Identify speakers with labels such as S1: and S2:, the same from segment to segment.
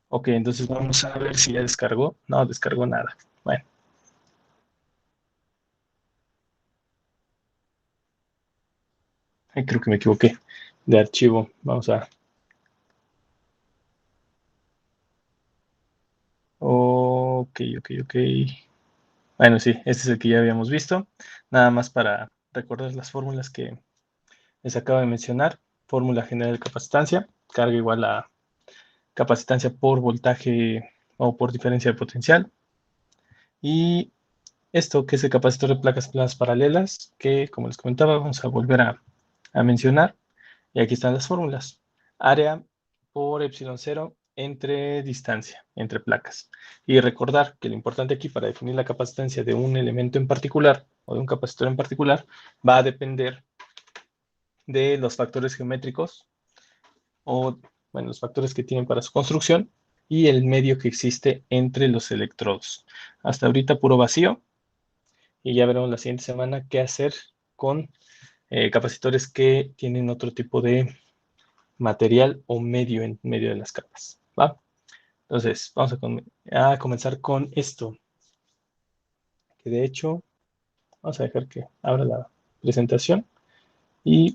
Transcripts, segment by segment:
S1: Ok, entonces vamos a ver si ya descargó. No, descargó nada. Bueno, creo que me equivoqué de archivo. Vamos a... Ok, ok, ok. Bueno, sí, este es el que ya habíamos visto. Nada más para recordar las fórmulas que les acabo de mencionar. Fórmula general de capacitancia. Carga igual a capacitancia por voltaje o por diferencia de potencial. Y esto que es el capacitor de placas planas paralelas, que como les comentaba, vamos a volver a mencionar. Y aquí están las fórmulas. Área por epsilon cero entre distancia, entre placas. Y recordar que lo importante aquí para definir la capacitancia de un elemento en particular o de un capacitor en particular va a depender de los factores geométricos o, bueno, los factores que tienen para su construcción y el medio que existe entre los electrodos. Hasta ahorita puro vacío y ya veremos la siguiente semana qué hacer con capacitores que tienen otro tipo de material o medio en medio de las capas, ¿va? Entonces, vamos a comenzar con esto, que de hecho, vamos a dejar que abra la presentación y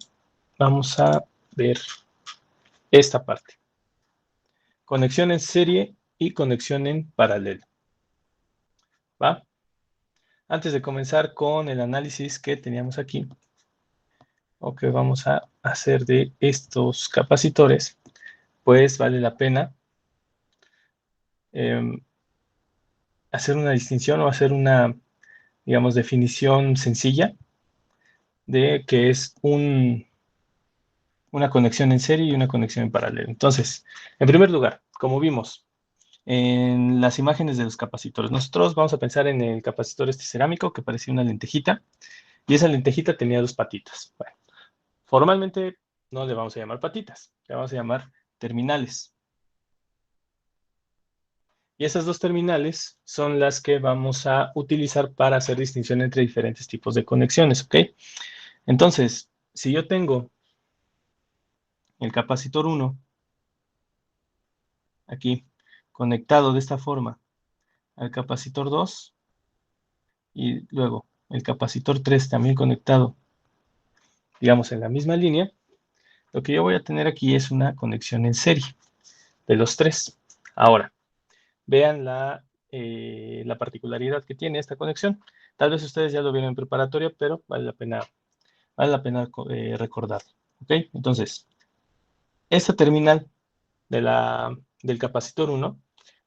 S1: vamos a ver esta parte. Conexión en serie y conexión en paralelo, ¿va? Antes de comenzar con el análisis que teníamos aquí, o que vamos a hacer de estos capacitores, pues vale la pena eh, hacer una distinción o hacer una, digamos, definición sencilla de que es una conexión en serie y una conexión en paralelo. Entonces, en primer lugar, como vimos en las imágenes de los capacitores, nosotros vamos a pensar en el capacitor este cerámico que parecía una lentejita y esa lentejita tenía dos patitas. Bueno, formalmente no le vamos a llamar patitas, le vamos a llamar terminales. Y esas dos terminales son las que vamos a utilizar para hacer distinción entre diferentes tipos de conexiones, ¿ok? Entonces, si yo tengo el capacitor 1 aquí conectado de esta forma al capacitor 2 y luego el capacitor 3 también conectado, digamos, en la misma línea, lo que yo voy a tener aquí es una conexión en serie de los tres. Ahora, vean la particularidad que tiene esta conexión. Tal vez ustedes ya lo vieron en preparatoria, pero vale la pena recordarlo. ¿Ok? Entonces, esta terminal del capacitor 1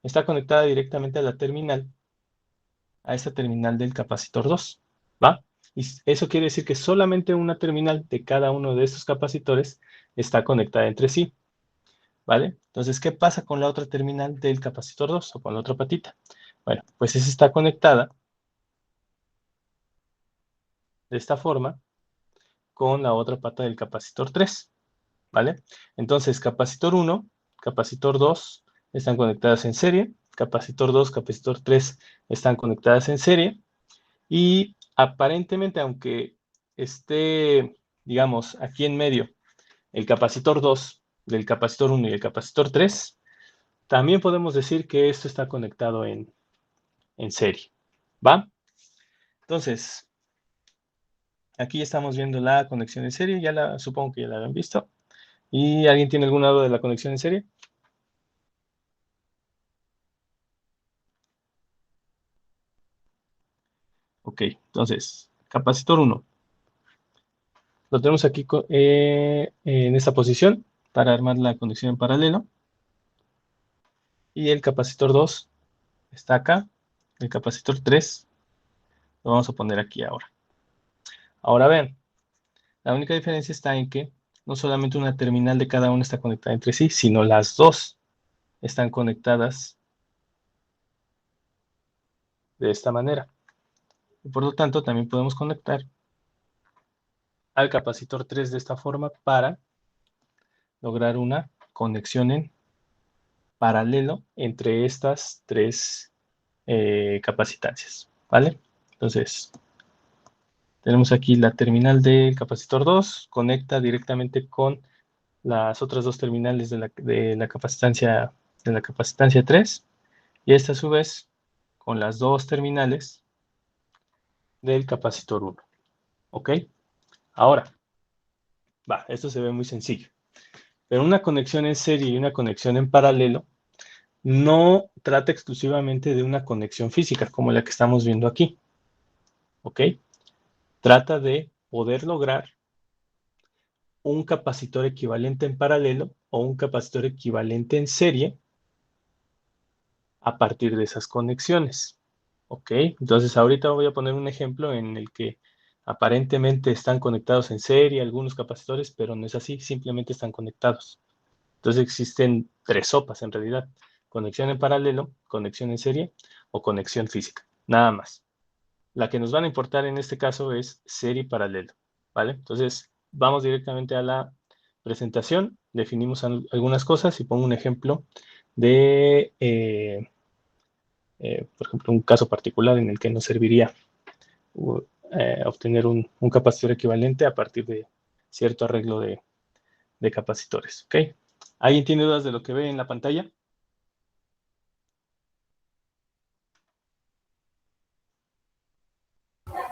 S1: está conectada directamente a esta terminal del capacitor 2, ¿va? Y eso quiere decir que solamente una terminal de cada uno de estos capacitores está conectada entre sí, ¿vale? Entonces, ¿qué pasa con la otra terminal del capacitor 2 o con la otra patita? Bueno, pues esa está conectada de esta forma con la otra pata del capacitor 3, ¿vale? Entonces, capacitor 1, capacitor 2 están conectadas en serie, capacitor 2, capacitor 3 están conectadas en serie, y aparentemente, aunque esté, digamos, aquí en medio el capacitor 2 del capacitor 1 y el capacitor 3, también podemos decir que esto está conectado en serie, ¿va? Entonces, aquí estamos viendo la conexión en serie, supongo que ya la habían visto. ¿Y alguien tiene alguna duda de la conexión en serie? Ok, entonces, capacitor 1. Lo tenemos aquí en esta posición para armar la conexión en paralelo. Y el capacitor 2 está acá. El capacitor 3 lo vamos a poner aquí ahora. Ahora vean, la única diferencia está en que no solamente una terminal de cada uno está conectada entre sí, sino las dos están conectadas de esta manera. Y por lo tanto, también podemos conectar al capacitor 3 de esta forma para lograr una conexión en paralelo entre estas tres capacitancias, ¿vale? Entonces, tenemos aquí la terminal del capacitor 2, conecta directamente con las otras dos terminales de la capacitancia de la capacitancia 3 y esta a su vez con las dos terminales del capacitor 1. ¿Ok? Ahora, esto se ve muy sencillo. Pero una conexión en serie y una conexión en paralelo no trata exclusivamente de una conexión física como la que estamos viendo aquí. ¿Ok? Trata de poder lograr un capacitor equivalente en paralelo o un capacitor equivalente en serie a partir de esas conexiones. ¿Ok? Entonces ahorita voy a poner un ejemplo en el que aparentemente están conectados en serie algunos capacitores, pero no es así, simplemente están conectados. Entonces existen tres sopas en realidad: conexión en paralelo, conexión en serie o conexión física, nada más. La que nos van a importar en este caso es serie y paralelo, ¿vale? Entonces vamos directamente a la presentación, definimos algunas cosas y pongo un ejemplo de, por ejemplo, un caso particular en el que nos serviría obtener un capacitor equivalente a partir de cierto arreglo de capacitores, ¿ok? ¿Alguien tiene dudas de lo que ve en la pantalla?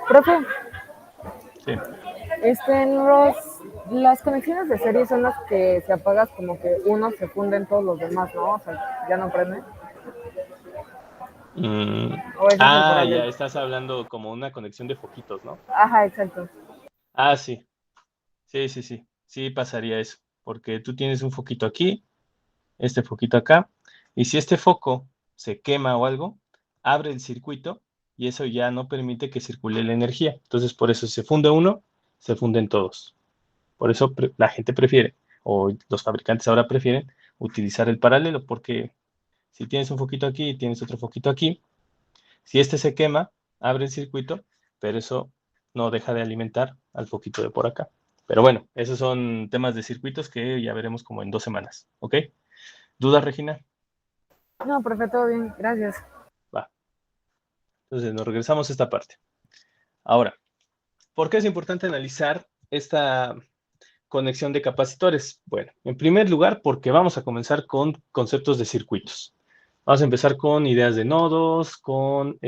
S2: Profe,
S1: Sí.
S2: las conexiones de serie son las que si apagas como que uno se funden todos los demás, ¿no? O sea, ya no prende. O ese es en
S1: Ya
S2: paralelo.
S1: estás hablando como una conexión de foquitos, ¿no?
S2: Ajá, exacto.
S1: Sí. Sí pasaría eso, porque tú tienes un foquito aquí, este foquito acá, y si este foco se quema o algo, abre el circuito y eso ya no permite que circule la energía. Entonces, por eso se funde uno, se funden todos. Por eso la gente prefiere, o los fabricantes ahora prefieren, utilizar el paralelo, porque si tienes un foquito aquí y tienes otro foquito aquí, si este se quema, abre el circuito, pero eso no deja de alimentar al foquito de por acá. Pero bueno, esos son temas de circuitos que ya veremos como en 2 semanas, ¿ok? ¿Dudas, Regina?
S2: No, profe, todo bien, gracias.
S1: Va. Entonces nos regresamos a esta parte. Ahora, ¿por qué es importante analizar esta conexión de capacitores? Bueno, en primer lugar, porque vamos a comenzar con conceptos de circuitos. Vamos a empezar con ideas de nodos, con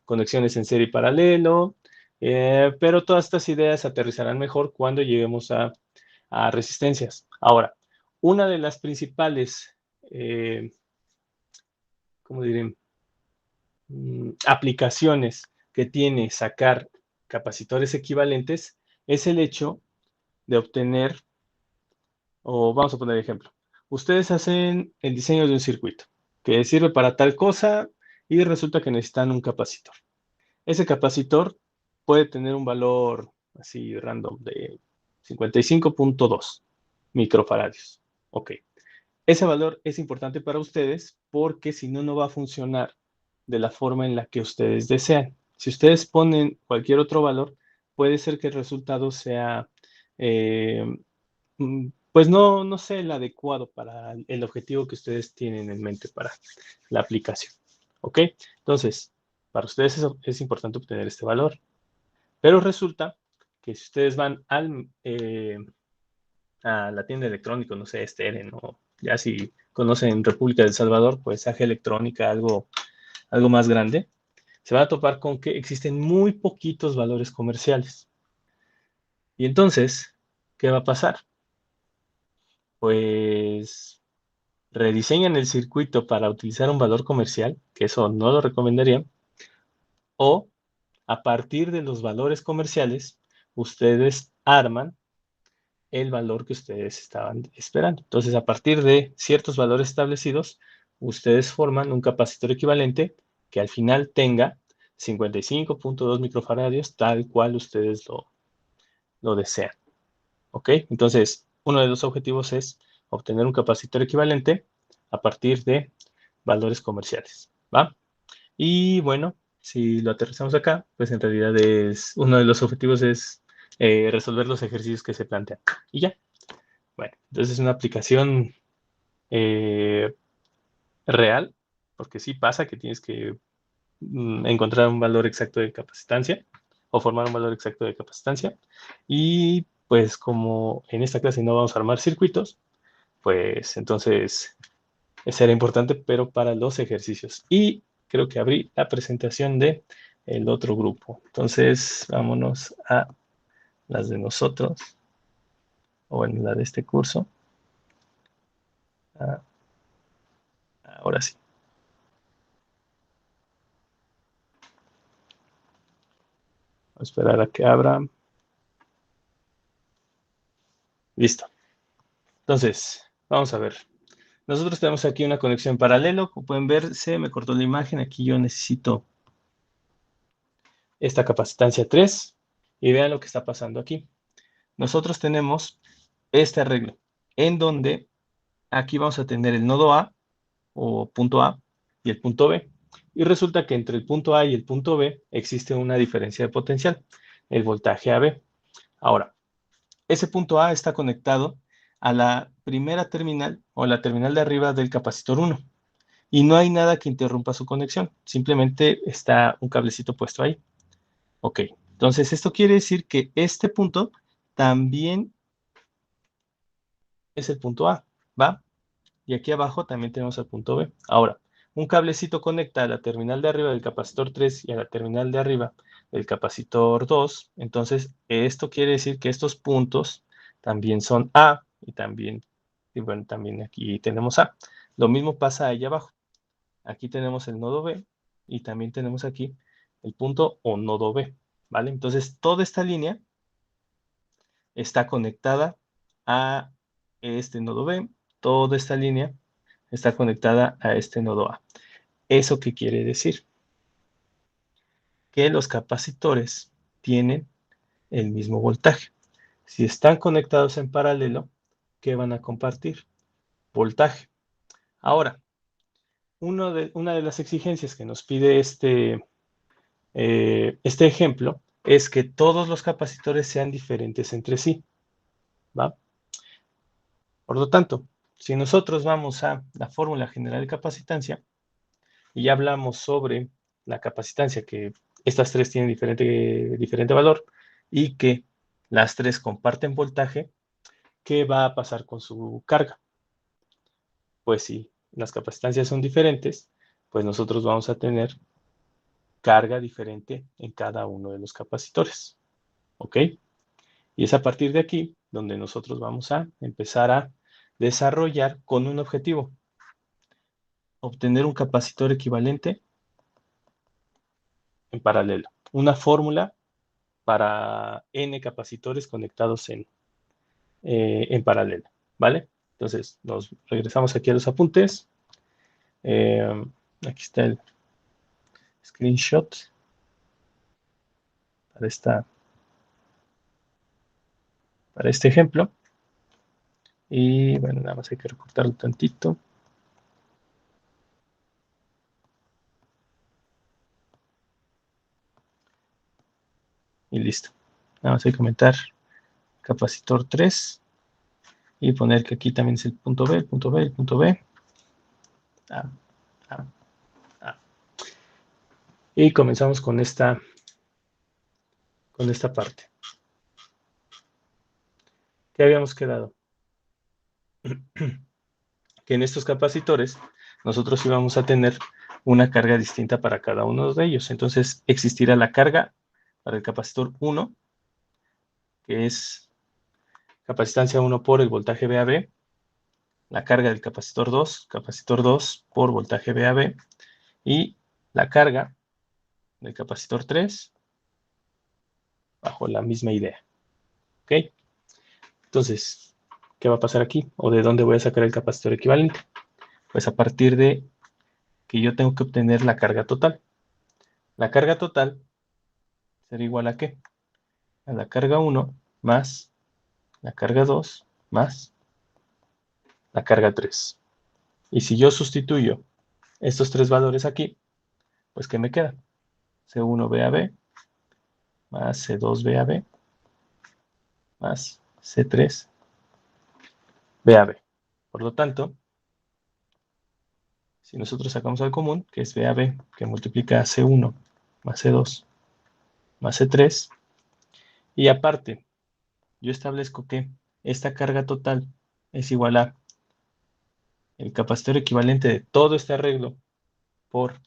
S1: conexiones en serie y paralelo, pero todas estas ideas aterrizarán mejor cuando lleguemos a resistencias. Ahora, una de las principales, ¿cómo diré? Aplicaciones que tiene sacar capacitores equivalentes es el hecho de obtener, o vamos a poner ejemplo, ustedes hacen el diseño de un circuito que sirve para tal cosa y resulta que necesitan un capacitor. Ese capacitor puede tener un valor así random de 55.2 microfaradios. Ok. Ese valor es importante para ustedes porque si no, no va a funcionar de la forma en la que ustedes desean. Si ustedes ponen cualquier otro valor, puede ser que el resultado sea, pues no sea el adecuado para el objetivo que ustedes tienen en mente para la aplicación. ¿Ok? Entonces, para ustedes es importante obtener este valor. Pero resulta que si ustedes van a la tienda electrónica, no sé, Steren, o ya si conocen República del Salvador, pues AG Electrónica, algo más grande, se van a topar con que existen muy poquitos valores comerciales. Y entonces, ¿qué va a pasar? Pues rediseñan el circuito para utilizar un valor comercial, que eso no lo recomendaría, o a partir de los valores comerciales, ustedes arman el valor que ustedes estaban esperando. Entonces, a partir de ciertos valores establecidos, ustedes forman un capacitor equivalente que al final tenga 55.2 microfaradios, tal cual ustedes lo desean. ¿Ok? Entonces, uno de los objetivos es obtener un capacitor equivalente a partir de valores comerciales. ¿Va? Y bueno, si lo aterrizamos acá, pues en realidad uno de los objetivos es resolver los ejercicios que se plantean. Y ya. Bueno, entonces es una aplicación eh, real, porque sí pasa que tienes que encontrar un valor exacto de capacitancia o formar un valor exacto de capacitancia. Y pues como en esta clase no vamos a armar circuitos, pues entonces Ese era importante, pero para los ejercicios. Y creo que abrí la presentación de el otro grupo. Entonces, vámonos a las de nosotros, o en la de este curso. Ahora sí. Vamos a esperar a que abra. Listo. Entonces, vamos a ver. Nosotros tenemos aquí una conexión en paralelo. Como pueden ver, se me cortó la imagen. Aquí yo necesito esta capacitancia 3. Y vean lo que está pasando aquí. Nosotros tenemos este arreglo, en donde aquí vamos a tener el nodo A, o punto A, y el punto B. Y resulta que entre el punto A y el punto B existe una diferencia de potencial, el voltaje AB. Ahora, ese punto A está conectado a la primera terminal o la terminal de arriba del capacitor 1 y no hay nada que interrumpa su conexión, simplemente está un cablecito puesto ahí. Ok, entonces esto quiere decir que este punto también es el punto A, ¿va? Y aquí abajo también tenemos el punto B. Ahora, un cablecito conecta a la terminal de arriba del capacitor 3 y a la terminal de arriba del capacitor 2. Entonces, esto quiere decir que estos puntos también son A y también, y bueno, también aquí tenemos A. Lo mismo pasa ahí abajo. Aquí tenemos el nodo B y también tenemos aquí el punto o nodo B, ¿vale? Entonces, toda esta línea está conectada a este nodo B, toda esta línea está conectada a este nodo A. ¿Eso qué quiere decir? Que los capacitores tienen el mismo voltaje. Si están conectados en paralelo, ¿qué van a compartir? Voltaje. Ahora, una de las exigencias que nos pide este ejemplo es que todos los capacitores sean diferentes entre sí, ¿va? Por lo tanto, si nosotros vamos a la fórmula general de capacitancia y ya hablamos sobre la capacitancia, que estas tres tienen diferente valor y que las tres comparten voltaje, ¿qué va a pasar con su carga? Pues si las capacitancias son diferentes, pues nosotros vamos a tener carga diferente en cada uno de los capacitores, ¿ok? Y es a partir de aquí donde nosotros vamos a empezar a desarrollar con un objetivo, obtener un capacitor equivalente en paralelo. Una fórmula para N capacitores conectados en paralelo, ¿vale? Entonces, nos regresamos aquí a los apuntes. Aquí está el screenshot para este ejemplo. Y bueno, nada más hay que recortarlo tantito. Y listo. Nada más hay que comentar capacitor 3 y poner que aquí también es el punto B, el punto B, el punto B. Ah, ah, ah. Y comenzamos con esta parte. ¿Qué habíamos quedado? Que en estos capacitores nosotros íbamos a tener una carga distinta para cada uno de ellos. Entonces existirá la carga para el capacitor 1, que es capacitancia 1 por el voltaje VAB, la carga del capacitor 2 por voltaje VAB, y la carga del capacitor 3 bajo la misma idea. ¿Ok? Entonces, ¿qué va a pasar aquí? ¿O de dónde voy a sacar el capacitor equivalente? Pues a partir de que yo tengo que obtener la carga total. La carga total será igual a ¿qué? A la carga 1 más la carga 2 más la carga 3. Y si yo sustituyo estos tres valores aquí, pues ¿qué me queda? C1VAB más C2VAB más C3VAB. Por lo tanto, si nosotros sacamos al común, que es VAB, que multiplica C1 más C2 más C3, y aparte, yo establezco que esta carga total es igual a el capacitor equivalente de todo este arreglo por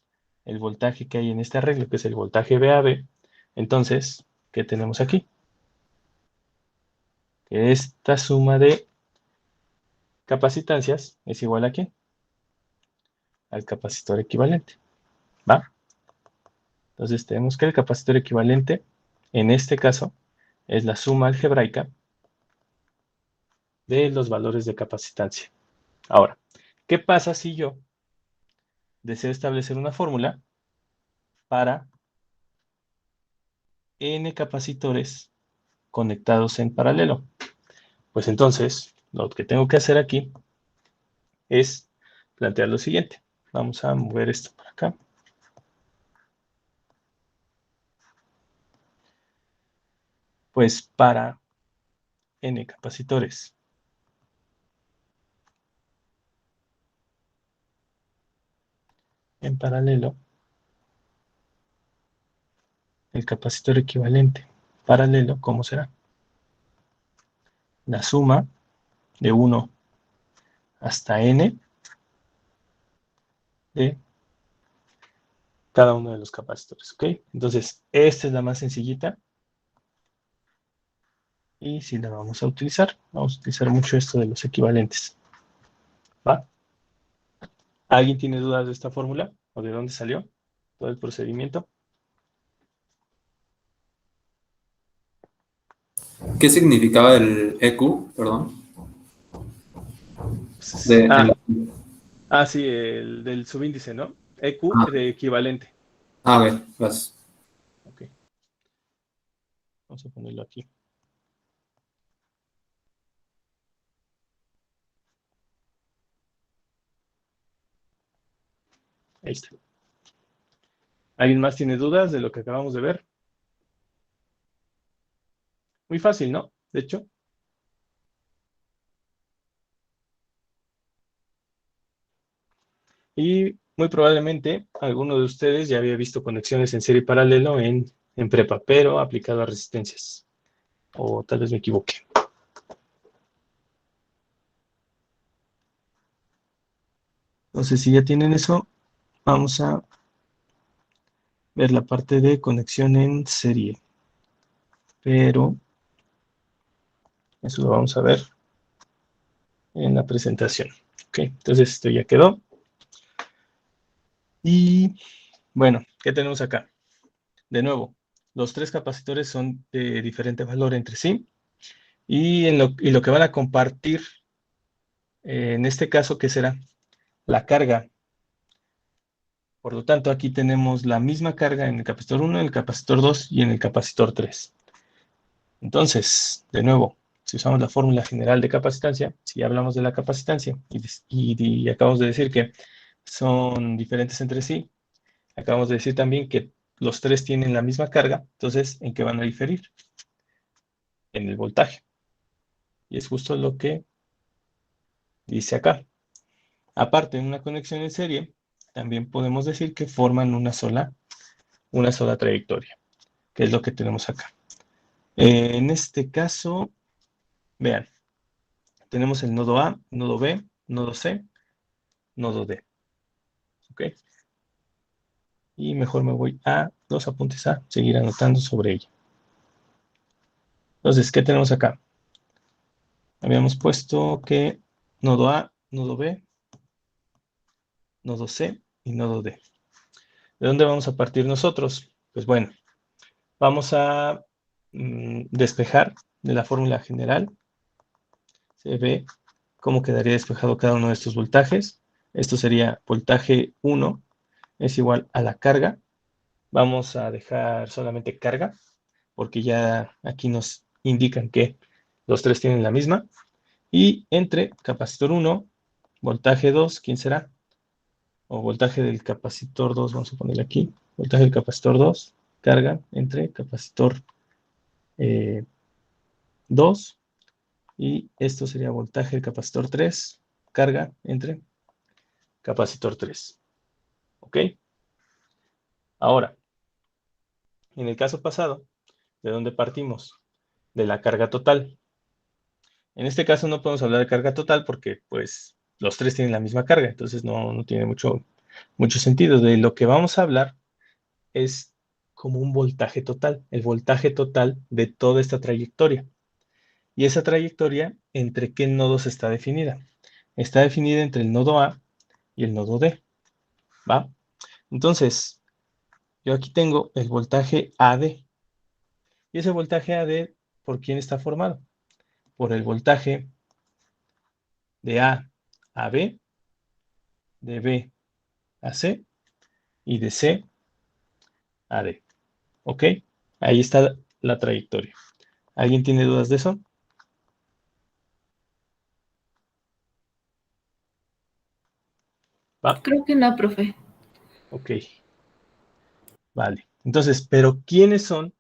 S1: el voltaje que hay en este arreglo, que es el voltaje VAB, entonces, ¿qué tenemos aquí? Que esta suma de capacitancias es igual a ¿qué? Al capacitor equivalente, ¿va? Entonces tenemos que el capacitor equivalente, en este caso, es la suma algebraica de los valores de capacitancia. Ahora, ¿qué pasa si yo deseo establecer una fórmula para n capacitores conectados en paralelo? Pues entonces, lo que tengo que hacer aquí es plantear lo siguiente. Vamos a mover esto para acá. Pues para n capacitores en paralelo, el capacitor equivalente paralelo, ¿cómo será? La suma de 1 hasta n de cada uno de los capacitores, ¿ok? Entonces, esta es la más sencillita y sí la vamos a utilizar. Vamos a utilizar mucho esto de los equivalentes, ¿va? ¿Alguien tiene dudas de esta fórmula o de dónde salió todo el procedimiento?
S3: ¿Qué significaba el EQ? Perdón.
S1: Pues,
S3: De, el-
S1: sí, el del subíndice, ¿no? EQ
S3: ah,
S1: de equivalente.
S3: a ver, gracias.
S1: Ok, vamos a ponerlo aquí. Ahí está. ¿Alguien más tiene dudas de lo que acabamos de ver? Muy fácil, ¿no? De hecho. Y muy probablemente alguno de ustedes ya había visto conexiones en serie paralelo en prepa, pero aplicado a resistencias. O tal vez me equivoque. Entonces, si ya tienen eso, vamos a ver la parte de conexión en serie. Pero eso lo vamos a ver en la presentación. Ok, entonces esto ya quedó. Y bueno, ¿qué tenemos acá? De nuevo, los tres capacitores son de diferente valor entre sí. Y lo que van a compartir, en este caso, ¿qué será? La carga. Por lo tanto, aquí tenemos la misma carga en el capacitor 1, en el capacitor 2 y en el capacitor 3. Entonces, de nuevo, si usamos la fórmula general de capacitancia, si hablamos de la capacitancia y acabamos de decir que son diferentes entre sí, acabamos de decir también que los tres tienen la misma carga, entonces, ¿en qué van a diferir? En el voltaje. Y es justo lo que dice acá. Aparte, en una conexión en serie, también podemos decir que forman una sola trayectoria, que es lo que tenemos acá. En este caso, vean, tenemos el nodo A, nodo B, nodo C, nodo D. ¿Ok? Y mejor me voy a los apuntes A, seguir anotando sobre ella. Entonces, ¿qué tenemos acá? Habíamos puesto que nodo A, nodo B, nodo C y nodo D. ¿De dónde vamos a partir nosotros? Pues bueno, vamos a despejar de la fórmula general. Se ve cómo quedaría despejado cada uno de estos voltajes. Esto sería voltaje 1 es igual a la carga. Vamos a dejar solamente carga, porque ya aquí nos indican que los tres tienen la misma. Y entre capacitor 1, voltaje 2, ¿quién será? O voltaje del capacitor 2, vamos a ponerle aquí. Voltaje del capacitor 2, carga entre capacitor 2. Y esto sería voltaje del capacitor 3, carga entre capacitor 3. ¿Ok? Ahora, en el caso pasado, ¿de dónde partimos? De la carga total. En este caso no podemos hablar de carga total porque, pues, los tres tienen la misma carga, entonces no tiene mucho sentido. De lo que vamos a hablar es como un voltaje total, el voltaje total de toda esta trayectoria. Y esa trayectoria, ¿entre qué nodos está definida? Está definida entre el nodo A y el nodo D, ¿va? Entonces, yo aquí tengo el voltaje AD. Y ese voltaje AD, ¿por quién está formado? Por el voltaje de A a B, de B a C y de C a D. ¿Ok? Ahí está la trayectoria. ¿Alguien tiene dudas de eso? ¿Va?
S4: Creo que no, profe.
S1: Ok. Vale. Entonces, ¿pero quiénes son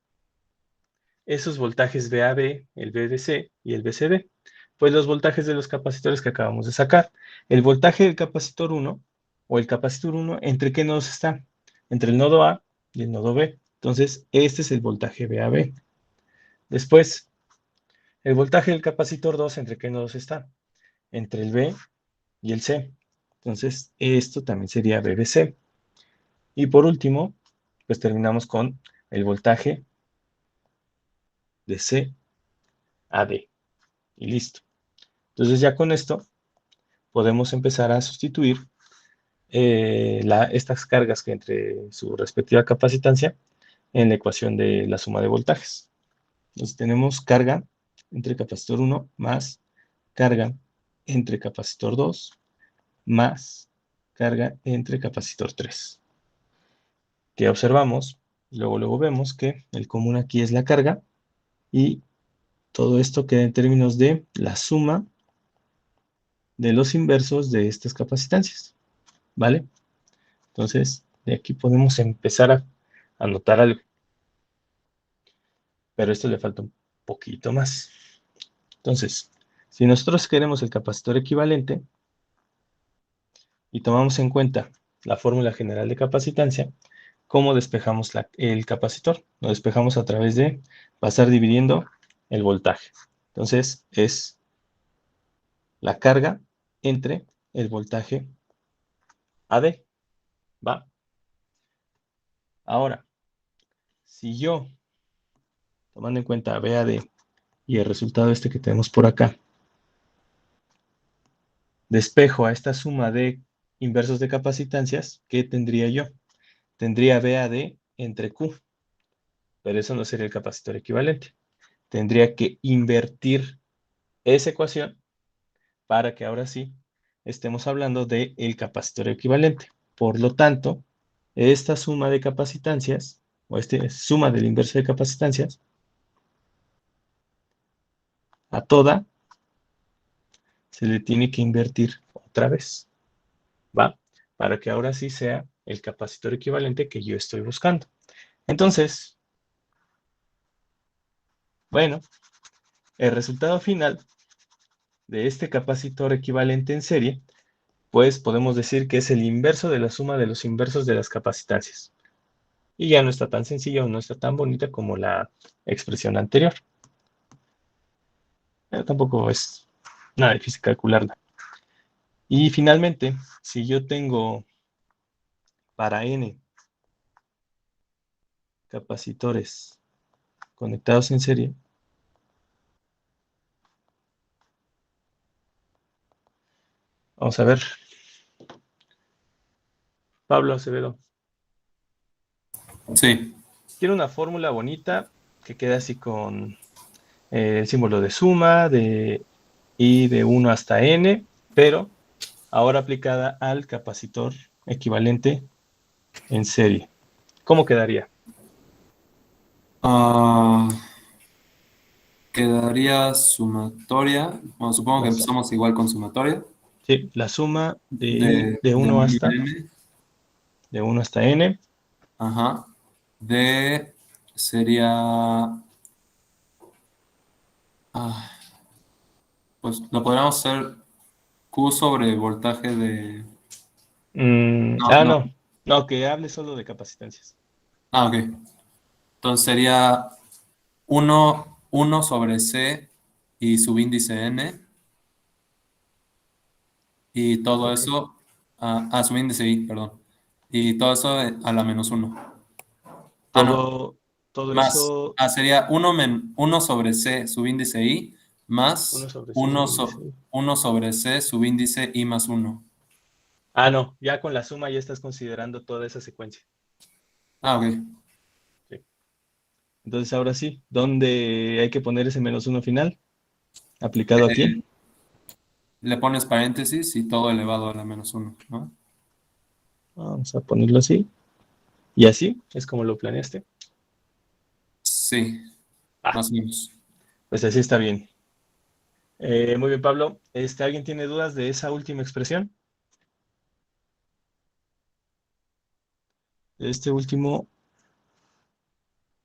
S1: esos voltajes VAB, el VDC y el VCD? Pues los voltajes de los capacitores que acabamos de sacar. El voltaje del capacitor 1 o el capacitor 1, ¿entre qué nodos está? Entre el nodo A y el nodo B. Entonces, este es el voltaje VAB. Después, el voltaje del capacitor 2, ¿entre qué nodos está? Entre el B y el C. Entonces, esto también sería BBC. Y por último, pues terminamos con el voltaje de C a D. Y listo. Entonces ya con esto podemos empezar a sustituir estas cargas que entre su respectiva capacitancia en la ecuación de la suma de voltajes. Entonces tenemos carga entre capacitor 1 más carga entre capacitor 2 más carga entre capacitor 3. Que observamos, luego vemos que el común aquí es la carga y todo esto queda en términos de la suma de los inversos de estas capacitancias, ¿vale? Entonces, de aquí podemos empezar a anotar algo. Pero esto le falta un poquito más. Entonces, si nosotros queremos el capacitor equivalente y tomamos en cuenta la fórmula general de capacitancia, ¿cómo despejamos el capacitor? Lo despejamos a través de pasar dividiendo el voltaje. Entonces, es la carga entre el voltaje AD, ¿va? Ahora, si yo, tomando en cuenta BAD y el resultado este que tenemos por acá, despejo a esta suma de inversos de capacitancias, ¿qué tendría yo? Tendría BAD entre Q, pero eso no sería el capacitor equivalente. Tendría que invertir esa ecuación para que ahora sí estemos hablando del capacitor equivalente. Por lo tanto, esta suma de capacitancias, o esta suma del inverso de capacitancias, a toda se le tiene que invertir otra vez, ¿va? Para que ahora sí sea el capacitor equivalente que yo estoy buscando. Entonces, bueno, el resultado final de este capacitor equivalente en serie, pues podemos decir que es el inverso de la suma de los inversos de las capacitancias. Y ya no está tan sencilla o no está tan bonita como la expresión anterior. Pero tampoco es nada difícil calcularla. Y finalmente, si yo tengo para n capacitores conectados en serie, vamos a ver. Pablo Acevedo.
S3: Sí.
S1: Quiero una fórmula bonita que quede así con el símbolo de suma y de 1 hasta n, pero ahora aplicada al capacitor equivalente en serie. ¿Cómo quedaría?
S3: Ah, quedaría sumatoria. Bueno, supongo que
S1: La, su-
S3: empezamos igual con sumatoria.
S1: sí, la suma de
S3: De
S1: 1
S3: 1
S1: hasta,
S3: a n.
S1: n.
S3: Ajá. De sería. ah, pues lo podríamos hacer Q sobre voltaje de. No, no.
S1: No, que hable solo de capacitancias.
S3: Ok. Entonces sería uno sobre C y subíndice n. Y todo
S1: Ok.
S3: eso, su índice I, perdón. Y todo eso a la -1. No.
S1: Todo
S3: Más,
S1: eso,
S3: sería 1 sobre C subíndice I
S1: 1
S3: más
S1: sobre C
S3: 1,
S1: subíndice.
S3: 1 sobre C subíndice I más 1.
S1: No, ya con la suma ya estás considerando toda esa secuencia.
S3: Ok.
S1: Sí. Entonces, ahora sí, ¿dónde hay que poner ese -1 final? Aplicado aquí.
S3: Le pones paréntesis y todo elevado a la -1, ¿no?
S1: Vamos a ponerlo así. Y así es como lo planeaste.
S3: Sí,
S1: Ah,
S3: más o menos.
S1: pues así está bien. Muy bien, Pablo. ¿Alguien tiene dudas de esa última expresión? De este último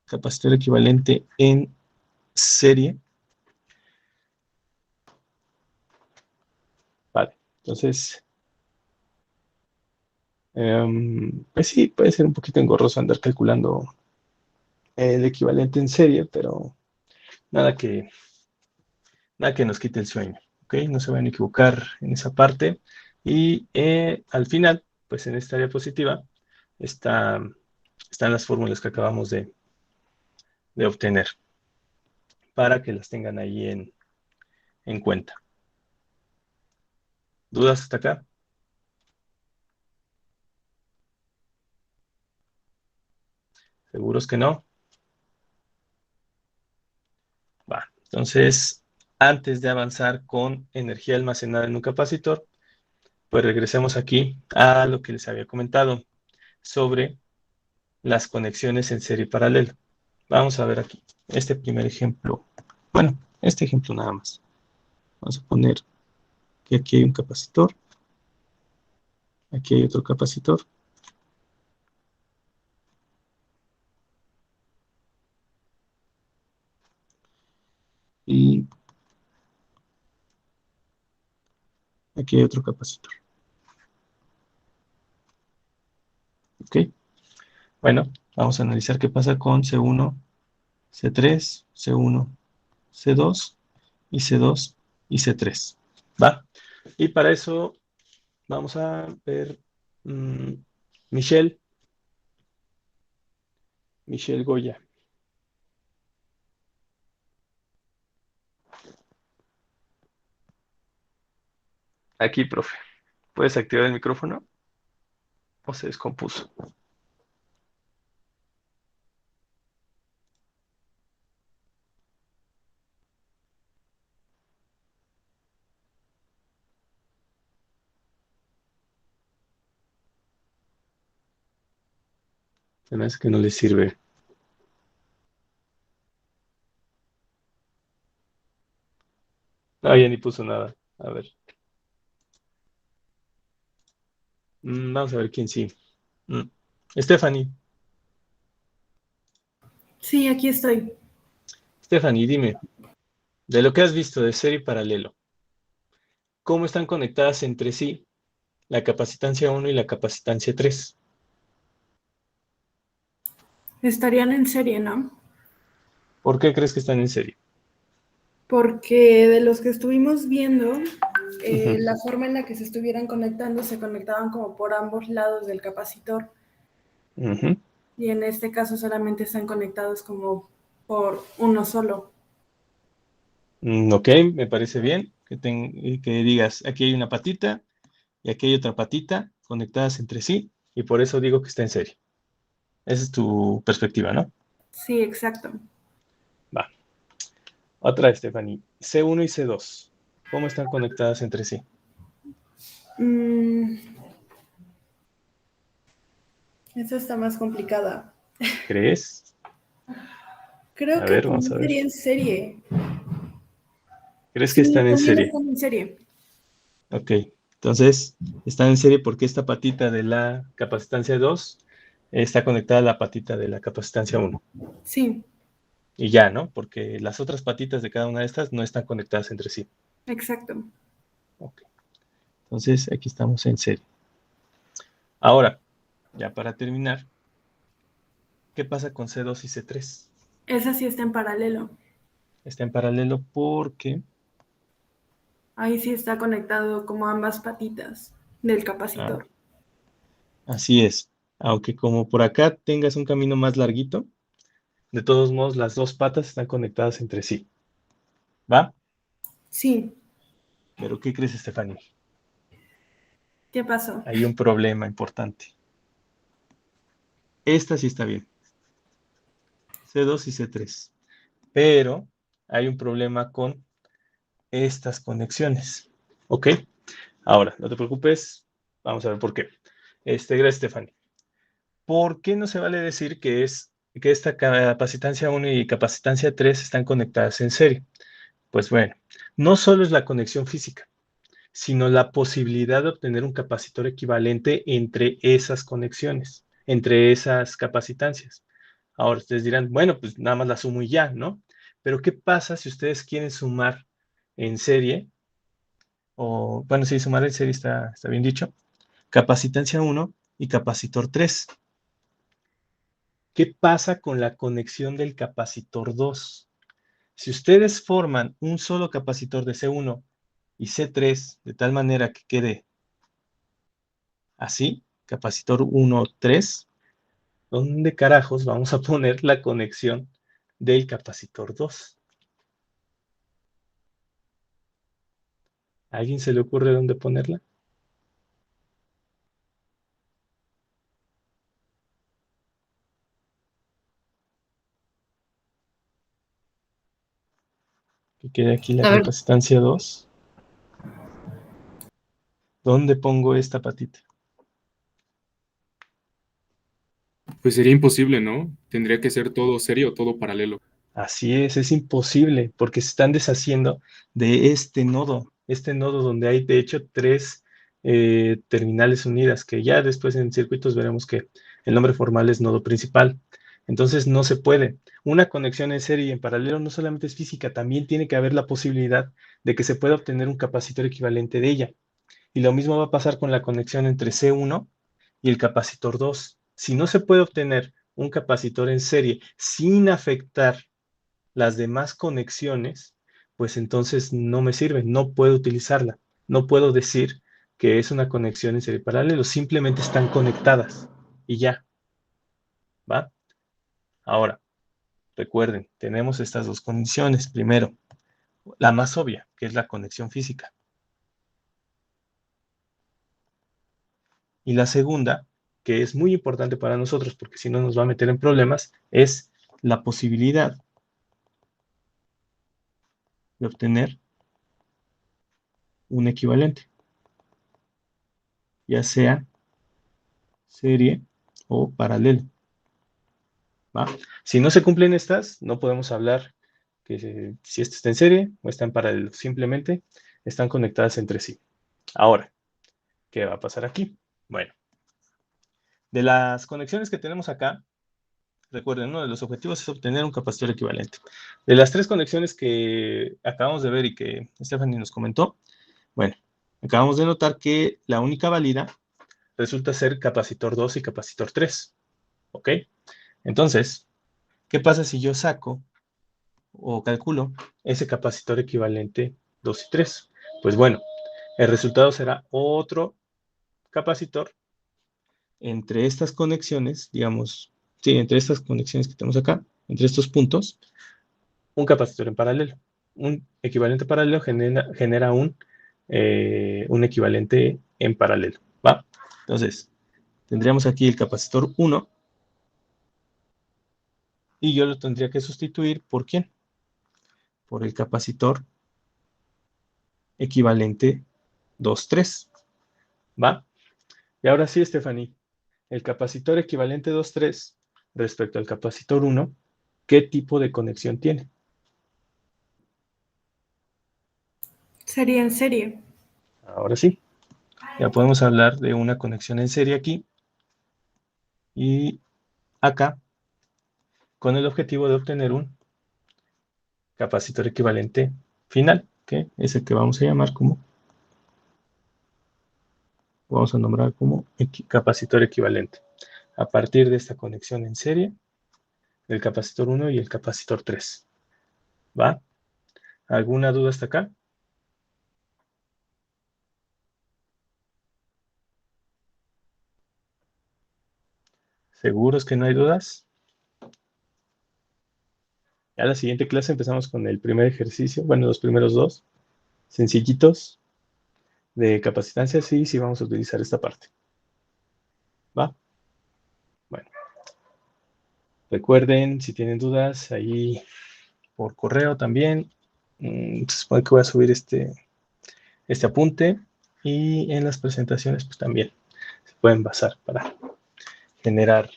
S1: capacitor equivalente en serie. Vale, entonces, pues sí, puede ser un poquito engorroso andar calculando el equivalente en serie, pero nada que, nada que nos quite el sueño, ¿ok? No se van a equivocar en esa parte. Y al final, pues en esta diapositiva está, están las fórmulas que acabamos de obtener para que las tengan ahí en cuenta. ¿Dudas hasta acá? ¿Seguros que no? Va. Entonces, antes de avanzar con energía almacenada en un capacitor, pues regresemos aquí a lo que les había comentado sobre las conexiones en serie paralelo. Vamos a ver aquí este primer ejemplo. Bueno, este ejemplo nada más. Vamos a poner que aquí hay un capacitor, aquí hay otro capacitor y aquí hay otro capacitor. ¿Ok? Bueno, vamos a analizar qué pasa con C1, C3, C1, C2 y C2 y C3. ¿Va? Y para eso vamos a ver mm, Michelle, Michelle Goya. Aquí, profe. ¿Puedes activar el micrófono? ¿O se descompuso? Se me hace que no le sirve. No, ya ni puso nada. A ver. Vamos a ver quién sí. Mm. Stephanie.
S2: Sí, aquí estoy.
S1: Stephanie, dime, de lo que has visto de serie paralelo, ¿cómo están conectadas entre sí la capacitancia 1 y la capacitancia 3?
S2: Estarían en serie, ¿no?
S1: ¿Por qué crees que están en serie?
S2: Porque de los que estuvimos viendo,
S1: Ujú,
S2: la forma en la que se estuvieran conectando se conectaban como por ambos lados del capacitor.
S1: ujú.
S2: Y en este caso solamente están conectados como por uno solo.
S1: Ok, me parece bien que digas, aquí hay una patita y aquí hay otra patita conectadas entre sí y por eso digo que está en serie. Esa es tu perspectiva, ¿no?
S2: Sí, exacto.
S1: Va. Otra, Stephanie. C1 y C2. ¿Cómo están conectadas entre sí?
S2: Mm, esa está más complicada.
S1: ¿Crees?
S2: Creo
S1: A
S2: que
S1: ver, vamos a
S2: también
S1: ver.
S2: sería en serie.
S1: ¿Crees que
S2: Sí,
S1: están en
S2: también
S1: serie?
S2: están en serie.
S1: Ok. Entonces, están en serie porque esta patita de la capacitancia 2 está conectada a la patita de la capacitancia 1.
S2: Sí,
S1: Y ya, ¿no? Porque las otras patitas de cada una de estas no están conectadas entre sí.
S2: exacto.
S1: Ok. Entonces, aquí estamos en serie. Ahora, ya para terminar, ¿qué pasa con C2 y C3?
S2: Esa sí está en paralelo.
S1: Está en paralelo porque
S4: Ahí sí está conectado como ambas patitas del capacitor.
S1: Así es. Aunque como por acá tengas un camino más larguito, de todos modos las dos patas están conectadas entre sí. ¿Va?
S4: Sí.
S1: Pero ¿qué crees, Stephanie?
S4: ¿Qué pasó?
S1: Hay un problema importante. Esta sí está bien. C2 y C3. Pero hay un problema con estas conexiones. ¿Ok? Ahora, no te preocupes. Vamos a ver por qué. Gracias, Stephanie. ¿Por qué no se vale decir que esta capacitancia 1 y capacitancia 3 están conectadas en serie? Pues bueno, no solo es la conexión física, sino la posibilidad de obtener un capacitor equivalente entre esas conexiones, entre esas capacitancias. Ahora ustedes dirán, bueno, pues nada más la sumo y ya, ¿no? Pero ¿qué pasa si ustedes quieren sumar en serie? O, bueno, sí, sumar en serie está bien dicho. Capacitancia 1 y capacitor 3. ¿Qué pasa con la conexión del capacitor 2? Si ustedes forman un solo capacitor de C1 y C3 de tal manera que quede así, capacitor 1, 3, ¿dónde carajos vamos a poner la conexión del capacitor 2? ¿A alguien se le ocurre dónde ponerla? Que quede aquí la
S5: A ver,
S1: capacitancia 2. ¿Dónde pongo esta patita?
S6: Pues sería imposible, ¿no? Tendría que ser todo serie o todo paralelo.
S1: Así es imposible, porque se están deshaciendo de este nodo donde hay de hecho tres terminales unidas, que ya después en circuitos veremos que el nombre formal es nodo principal. Entonces no se puede. Una conexión en serie y en paralelo no solamente es física, también tiene que haber la posibilidad de que se pueda obtener un capacitor equivalente de ella. Y lo mismo va a pasar con la conexión entre C1 y el capacitor 2. Si no se puede obtener un capacitor en serie sin afectar las demás conexiones, pues entonces no me sirve, no puedo utilizarla. No puedo decir que es una conexión en serie paralelo, simplemente están conectadas y ya, ¿va? Ahora, recuerden, tenemos estas dos condiciones. Primero, la más obvia, que es la conexión física. Y la segunda, que es muy importante para nosotros, porque si no nos va a meter en problemas, es la posibilidad de obtener un equivalente, ya sea serie o paralelo. ¿Va? Si no se cumplen estas, no podemos hablar que si esta está en serie o está en paralelo. Simplemente están conectadas entre sí. Ahora, ¿qué va a pasar aquí? Bueno, de las conexiones que tenemos acá, recuerden, uno de los objetivos es obtener un capacitor equivalente. De las tres conexiones que acabamos de ver y que Stephanie nos comentó, bueno, acabamos de notar que la única válida resulta ser capacitor 2 y capacitor 3. ¿Ok? Entonces, ¿qué pasa si yo saco o calculo ese capacitor equivalente 2 y 3? Pues bueno, el resultado será otro capacitor entre estas conexiones, digamos, sí, entre estas conexiones que tenemos acá, entre estos puntos, un capacitor en paralelo. Un equivalente paralelo genera un equivalente en paralelo, ¿va? Entonces, tendríamos aquí el capacitor 1 y yo lo tendría que sustituir ¿por quién? Por el capacitor equivalente 2, 3, ¿va? Y ahora sí, Stephanie, el capacitor equivalente 2, 3 respecto al capacitor 1, ¿qué tipo de conexión tiene?
S4: Sería en serie.
S1: Ahora sí, ya podemos hablar de una conexión en serie aquí y acá con el objetivo de obtener un capacitor equivalente final, que es el que vamos a llamar como, vamos a nombrar como capacitor equivalente. A partir de esta conexión en serie, el capacitor 1 y el capacitor 3. ¿Va? ¿Alguna duda hasta acá? ¿Seguros que no hay dudas? Ya la siguiente clase empezamos con el primer ejercicio, bueno, los primeros dos, sencillitos de capacitancia, sí vamos a utilizar esta parte. ¿Va? Bueno. Recuerden, si tienen dudas, ahí por correo también. Se supone que voy a subir este apunte y en las presentaciones pues también se pueden basar para generar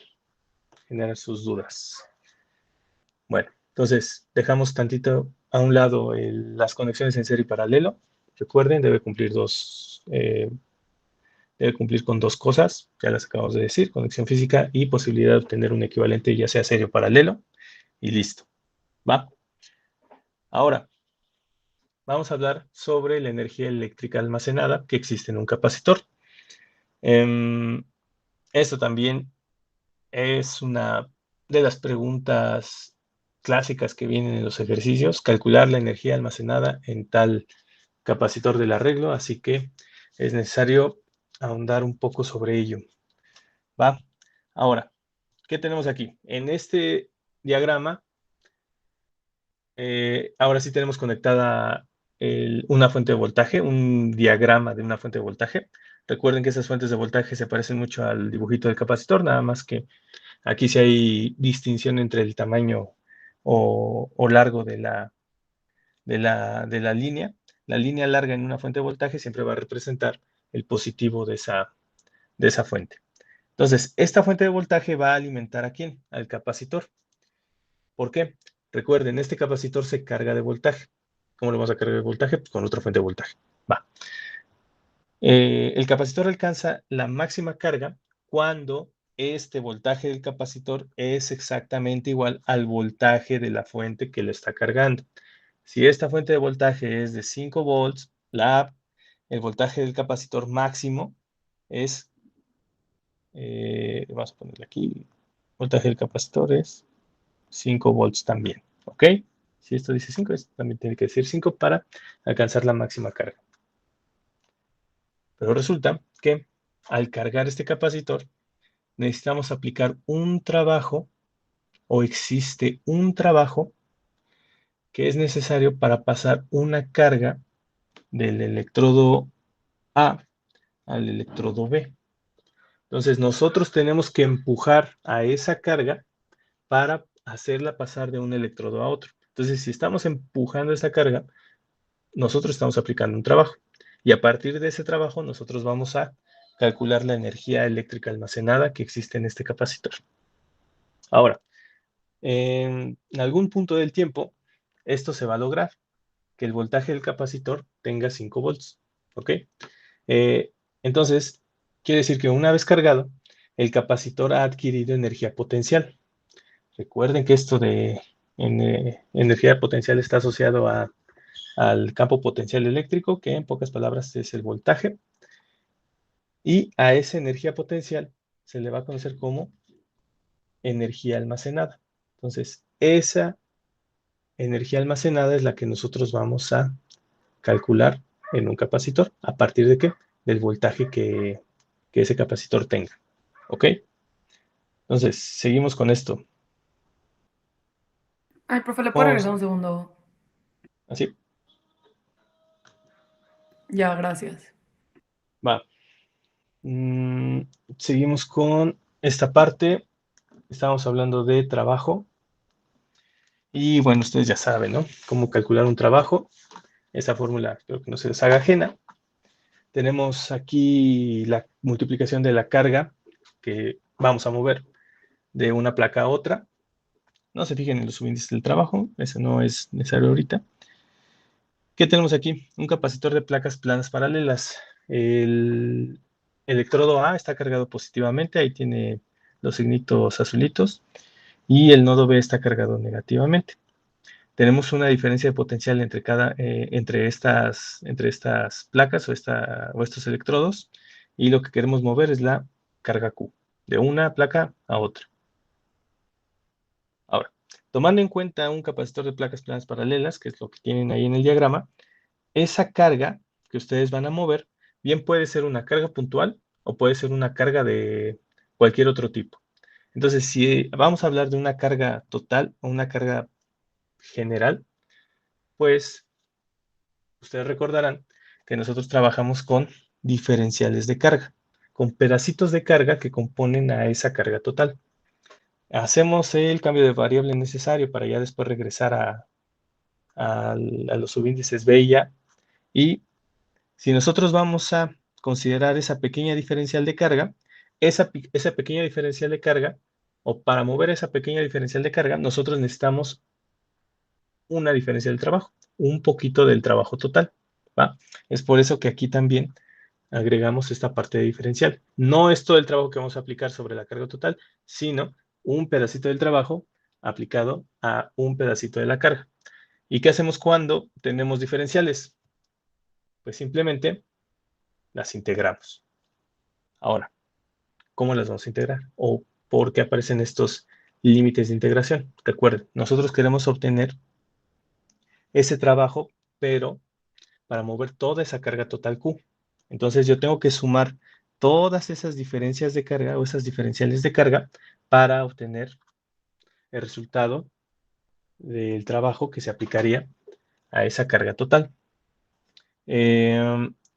S1: sus dudas. Bueno, entonces dejamos tantito a un lado las conexiones en serie y paralelo. Recuerden, debe cumplir con dos cosas, ya las acabamos de decir, conexión física y posibilidad de obtener un equivalente ya sea serie o paralelo, y listo. ¿Va? Ahora, vamos a hablar sobre la energía eléctrica almacenada que existe en un capacitor. Esto también es una de las preguntas clásicas que vienen en los ejercicios, calcular la energía almacenada en tal capacitor del arreglo, así que es necesario ahondar un poco sobre ello. ¿Va? Ahora, ¿qué tenemos aquí? En este diagrama, ahora sí tenemos conectada una fuente de voltaje, un diagrama de una fuente de voltaje. Recuerden que esas fuentes de voltaje se parecen mucho al dibujito del capacitor, nada más que aquí sí hay distinción entre el tamaño o largo de la línea. La línea larga en una fuente de voltaje siempre va a representar el positivo de esa fuente. Entonces, esta fuente de voltaje va a alimentar ¿a quién? Al capacitor. ¿Por qué? Recuerden, este capacitor se carga de voltaje. ¿Cómo lo vamos a cargar de voltaje? Pues con otra fuente de voltaje. Va. El capacitor alcanza la máxima carga cuando este voltaje del capacitor es exactamente igual al voltaje de la fuente que lo está cargando. Si esta fuente de voltaje es de 5 volts, el voltaje del capacitor máximo es, vamos a ponerle aquí, el voltaje del capacitor es 5 volts también, ¿ok? Si esto dice 5, esto también tiene que decir 5 para alcanzar la máxima carga. Pero resulta que al cargar este capacitor necesitamos aplicar un trabajo o existe un trabajo que es necesario para pasar una carga del electrodo A al electrodo B. Entonces nosotros tenemos que empujar a esa carga para hacerla pasar de un electrodo a otro. Entonces, si estamos empujando esa carga, nosotros estamos aplicando un trabajo. Y a partir de ese trabajo, nosotros vamos a calcular la energía eléctrica almacenada que existe en este capacitor. Ahora, en algún punto del tiempo, esto se va a lograr, que el voltaje del capacitor tenga 5 volts. ¿Ok? Entonces, quiere decir que una vez cargado, el capacitor ha adquirido energía potencial. Recuerden que esto de energía potencial está asociado al campo potencial eléctrico, que en pocas palabras es el voltaje. Y a esa energía potencial se le va a conocer como energía almacenada. Entonces, esa energía almacenada es la que nosotros vamos a calcular en un capacitor. ¿A partir de qué? Del voltaje que ese capacitor tenga. ¿Ok? Entonces, seguimos con esto.
S5: Ay, profe, ¿le puedo
S1: Vamos.
S5: regresar un segundo?
S1: ¿Así?
S5: Ya, gracias.
S1: Va. Seguimos con esta parte. Estamos hablando de trabajo. Y bueno, ustedes ya saben, ¿no? Cómo calcular un trabajo. Esa fórmula espero que no se les haga ajena. Tenemos aquí la multiplicación de la carga que vamos a mover de una placa a otra. No se fijen en los subíndices del trabajo, eso no es necesario ahorita. ¿Qué tenemos aquí? Un capacitor de placas planas paralelas. El electrodo A está cargado positivamente, ahí tiene los signitos azulitos, y el nodo B está cargado negativamente. Tenemos una diferencia de potencial entre estas placas o estos electrodos, y lo que queremos mover es la carga Q, de una placa a otra. Ahora, tomando en cuenta un capacitor de placas planas paralelas, que es lo que tienen ahí en el diagrama, esa carga que ustedes van a mover, bien puede ser una carga puntual o puede ser una carga de cualquier otro tipo. Entonces, si vamos a hablar de una carga total o una carga general, pues ustedes recordarán que nosotros trabajamos con diferenciales de carga, con pedacitos de carga que componen a esa carga total. Hacemos el cambio de variable necesario para ya después regresar a los subíndices B y A. Y si nosotros vamos a considerar esa pequeña diferencial de carga, esa pequeña diferencial de carga, o para mover esa pequeña diferencial de carga, nosotros necesitamos una diferencia del trabajo, un poquito del trabajo total, ¿va? Es por eso que aquí también agregamos esta parte de diferencial. No es todo el trabajo que vamos a aplicar sobre la carga total, sino un pedacito del trabajo aplicado a un pedacito de la carga. ¿Y qué hacemos cuando tenemos diferenciales? Pues simplemente las integramos. Ahora, ¿cómo las vamos a integrar? ¿O por qué aparecen estos límites de integración? Recuerden, nosotros queremos obtener ese trabajo, pero para mover toda esa carga total Q. Entonces yo tengo que sumar todas esas diferencias de carga o esas diferenciales de carga para obtener el resultado del trabajo que se aplicaría a esa carga total.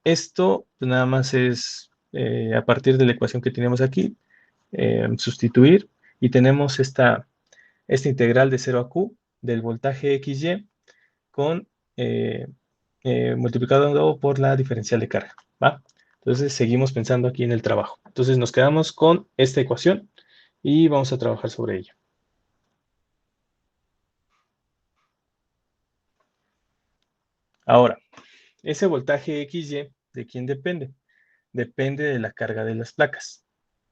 S1: Esto pues, nada más es a partir de la ecuación que tenemos aquí, sustituir y tenemos esta integral de 0 a Q del voltaje XY con multiplicado por la diferencial de carga, ¿va? Entonces seguimos pensando aquí en el trabajo. Entonces nos quedamos con esta ecuación y vamos a trabajar sobre ella. Ahora, ese voltaje XY, ¿de quién depende? Depende de la carga de las placas,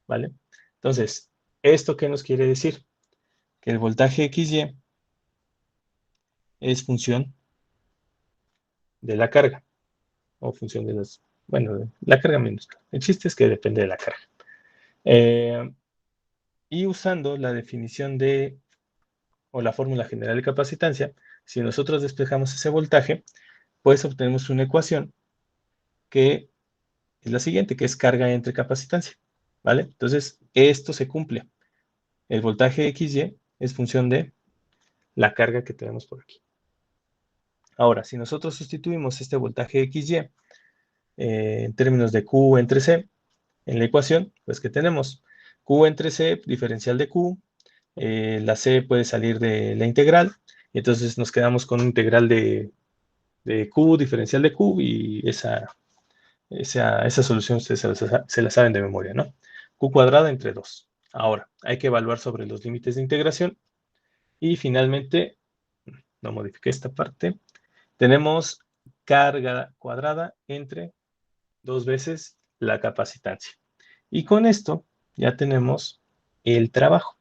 S1: ¿vale? Entonces, ¿esto qué nos quiere decir? Que el voltaje XY es función de la carga, o función de las, bueno, la carga minúscula. El chiste es que depende de la carga. Y usando la definición de, o la fórmula general de capacitancia, si nosotros despejamos ese voltaje, pues obtenemos una ecuación que es la siguiente, que es carga entre capacitancia, ¿vale? Entonces, esto se cumple. El voltaje XY es función de la carga que tenemos por aquí. Ahora, si nosotros sustituimos este voltaje XY en términos de Q entre C, en la ecuación, pues que tenemos Q entre C, diferencial de Q, la C puede salir de la integral, y entonces nos quedamos con un integral de Q, diferencial de Q, y esa solución ustedes se la saben de memoria, ¿no? Q cuadrada entre 2. Ahora, hay que evaluar sobre los límites de integración, y finalmente, no modifiqué esta parte, tenemos carga cuadrada entre 2 veces la capacitancia. Y con esto ya tenemos el trabajo.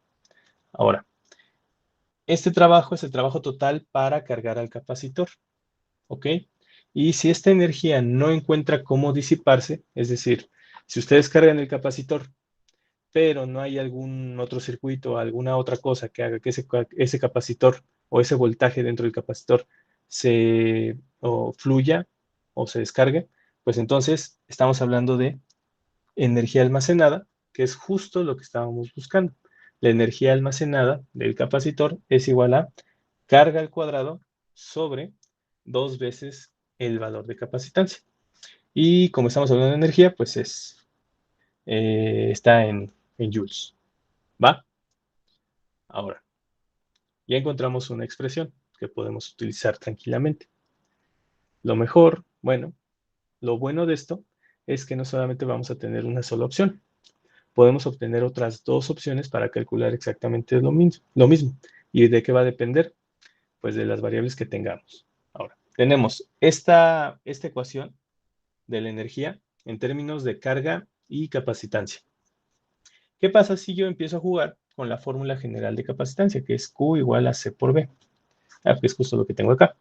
S1: Ahora, este trabajo es el trabajo total para cargar al capacitor, ¿ok? Y si esta energía no encuentra cómo disiparse, es decir, si ustedes cargan el capacitor, pero no hay algún otro circuito, alguna otra cosa que haga que ese capacitor o ese voltaje dentro del capacitor o fluya o se descargue, pues entonces estamos hablando de energía almacenada, que es justo lo que estábamos buscando. La energía almacenada del capacitor es igual a carga al cuadrado sobre 2 veces el valor de capacitancia. Y como estamos hablando de energía, pues está en joules. ¿Va? Ahora, ya encontramos una expresión que podemos utilizar tranquilamente. Lo mejor, bueno, lo bueno de esto es que no solamente vamos a tener una sola opción. Podemos obtener otras 2 opciones para calcular exactamente lo mismo. ¿Y de qué va a depender? Pues de las variables que tengamos. Ahora, tenemos esta ecuación de la energía en términos de carga y capacitancia. ¿Qué pasa si yo empiezo a jugar con la fórmula general de capacitancia, que es Q igual a C por B? Que es justo lo que tengo acá.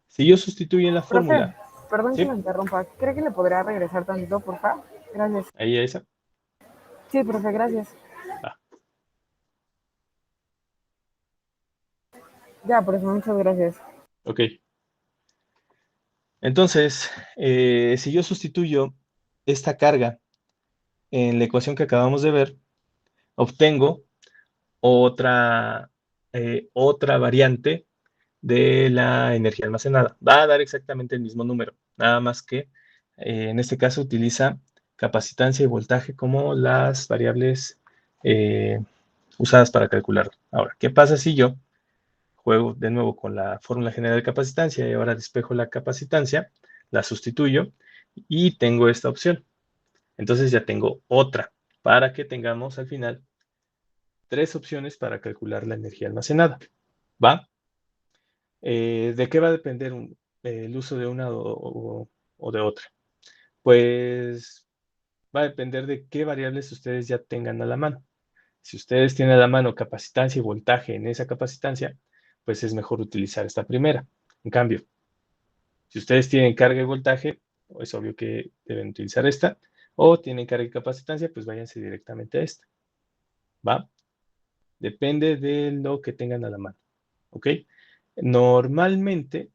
S1: Si yo sustituyo en la
S2: Profe,
S1: fórmula...
S2: perdón que
S1: ¿Sí?
S2: lo interrumpa. ¿Cree que le podría regresar tantito, por favor? Gracias.
S1: Ahí esa.
S2: Sí, profe, gracias.
S1: Va.
S2: Ya, profe, muchas gracias.
S1: Ok. Entonces, si yo sustituyo esta carga en la ecuación que acabamos de ver, obtengo otra variante de la energía almacenada. Va a dar exactamente el mismo número, nada más que en este caso utiliza capacitancia y voltaje como las variables usadas para calcularlo. Ahora, ¿qué pasa si yo juego de nuevo con la fórmula general de capacitancia y ahora despejo la capacitancia, la sustituyo y tengo esta opción? Entonces ya tengo otra para que tengamos al final 3 opciones para calcular la energía almacenada. ¿Va? ¿De qué va a depender el uso de una o de otra? Pues va a depender de qué variables ustedes ya tengan a la mano. Si ustedes tienen a la mano capacitancia y voltaje en esa capacitancia, pues es mejor utilizar esta primera. En cambio, si ustedes tienen carga y voltaje, es obvio que deben utilizar esta, o tienen carga y capacitancia, pues váyanse directamente a esta. ¿Va? Depende de lo que tengan a la mano. ¿Ok? Normalmente,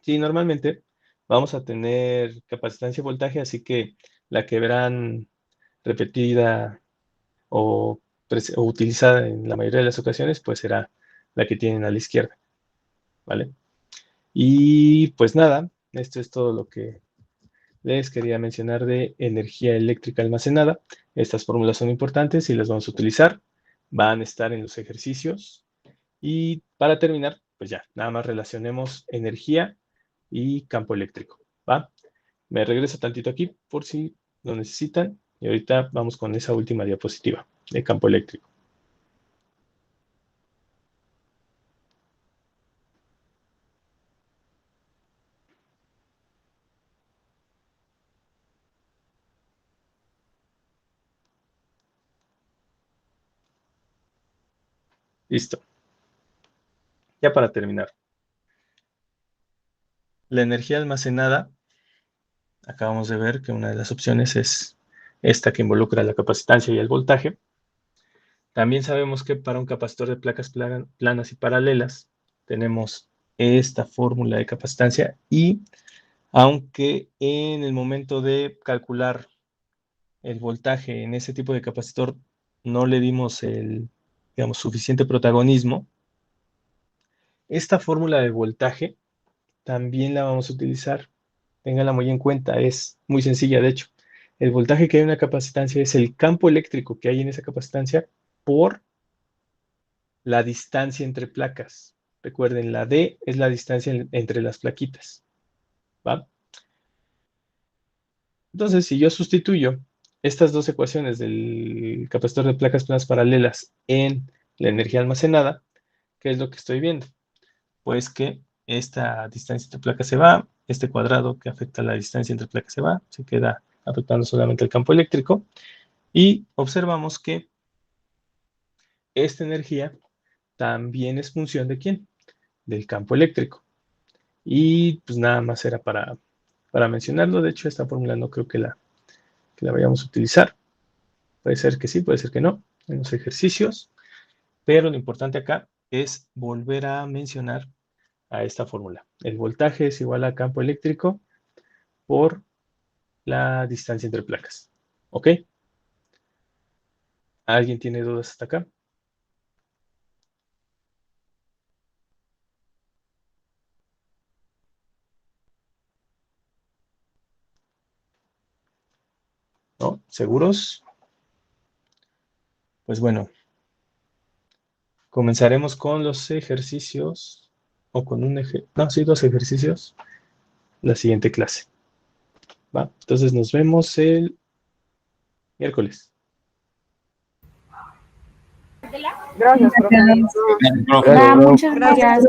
S1: sí, normalmente vamos a tener capacitancia y voltaje, así que la que verán repetida o utilizada en la mayoría de las ocasiones, pues será la que tienen a la izquierda, ¿vale? Y pues nada, esto es todo lo que les quería mencionar de energía eléctrica almacenada. Estas fórmulas son importantes y las vamos a utilizar. Van a estar en los ejercicios. Y para terminar, pues ya, nada más relacionemos energía y campo eléctrico, ¿va? Me regreso tantito aquí por si lo necesitan. Y ahorita vamos con esa última diapositiva de campo eléctrico. Listo. Ya para terminar. La energía almacenada, acabamos de ver que una de las opciones es esta que involucra la capacitancia y el voltaje. También sabemos que para un capacitor de placas planas y paralelas tenemos esta fórmula de capacitancia y aunque en el momento de calcular el voltaje en ese tipo de capacitor no le dimos el, digamos, suficiente protagonismo, esta fórmula de voltaje también la vamos a utilizar. Ténganla muy en cuenta, es muy sencilla, de hecho. El voltaje que hay en una capacitancia es el campo eléctrico que hay en esa capacitancia por la distancia entre placas. Recuerden, la D es la distancia entre las plaquitas. ¿Va? Entonces, si yo sustituyo estas dos ecuaciones del capacitor de placas planas paralelas en la energía almacenada, ¿qué es lo que estoy viendo? Pues que esta distancia entre placas se va, este cuadrado que afecta la distancia entre placas se va, se queda afectando solamente el campo eléctrico, y observamos que esta energía también es función ¿de quién? Del campo eléctrico. Y pues nada más era para mencionarlo. De hecho, esta fórmula no creo que la vayamos a utilizar. Puede ser que sí, puede ser que no, en los ejercicios. Pero lo importante acá es volver a mencionar a esta fórmula. El voltaje es igual a campo eléctrico por la distancia entre placas. ¿Ok? ¿Alguien tiene dudas hasta acá? ¿No? ¿Seguros? Pues bueno, comenzaremos con los ejercicios o con dos ejercicios la siguiente clase. ¿Va? Entonces nos vemos el miércoles.
S2: Gracias, profe.
S3: Gracias, profe.
S7: Va, muchas gracias.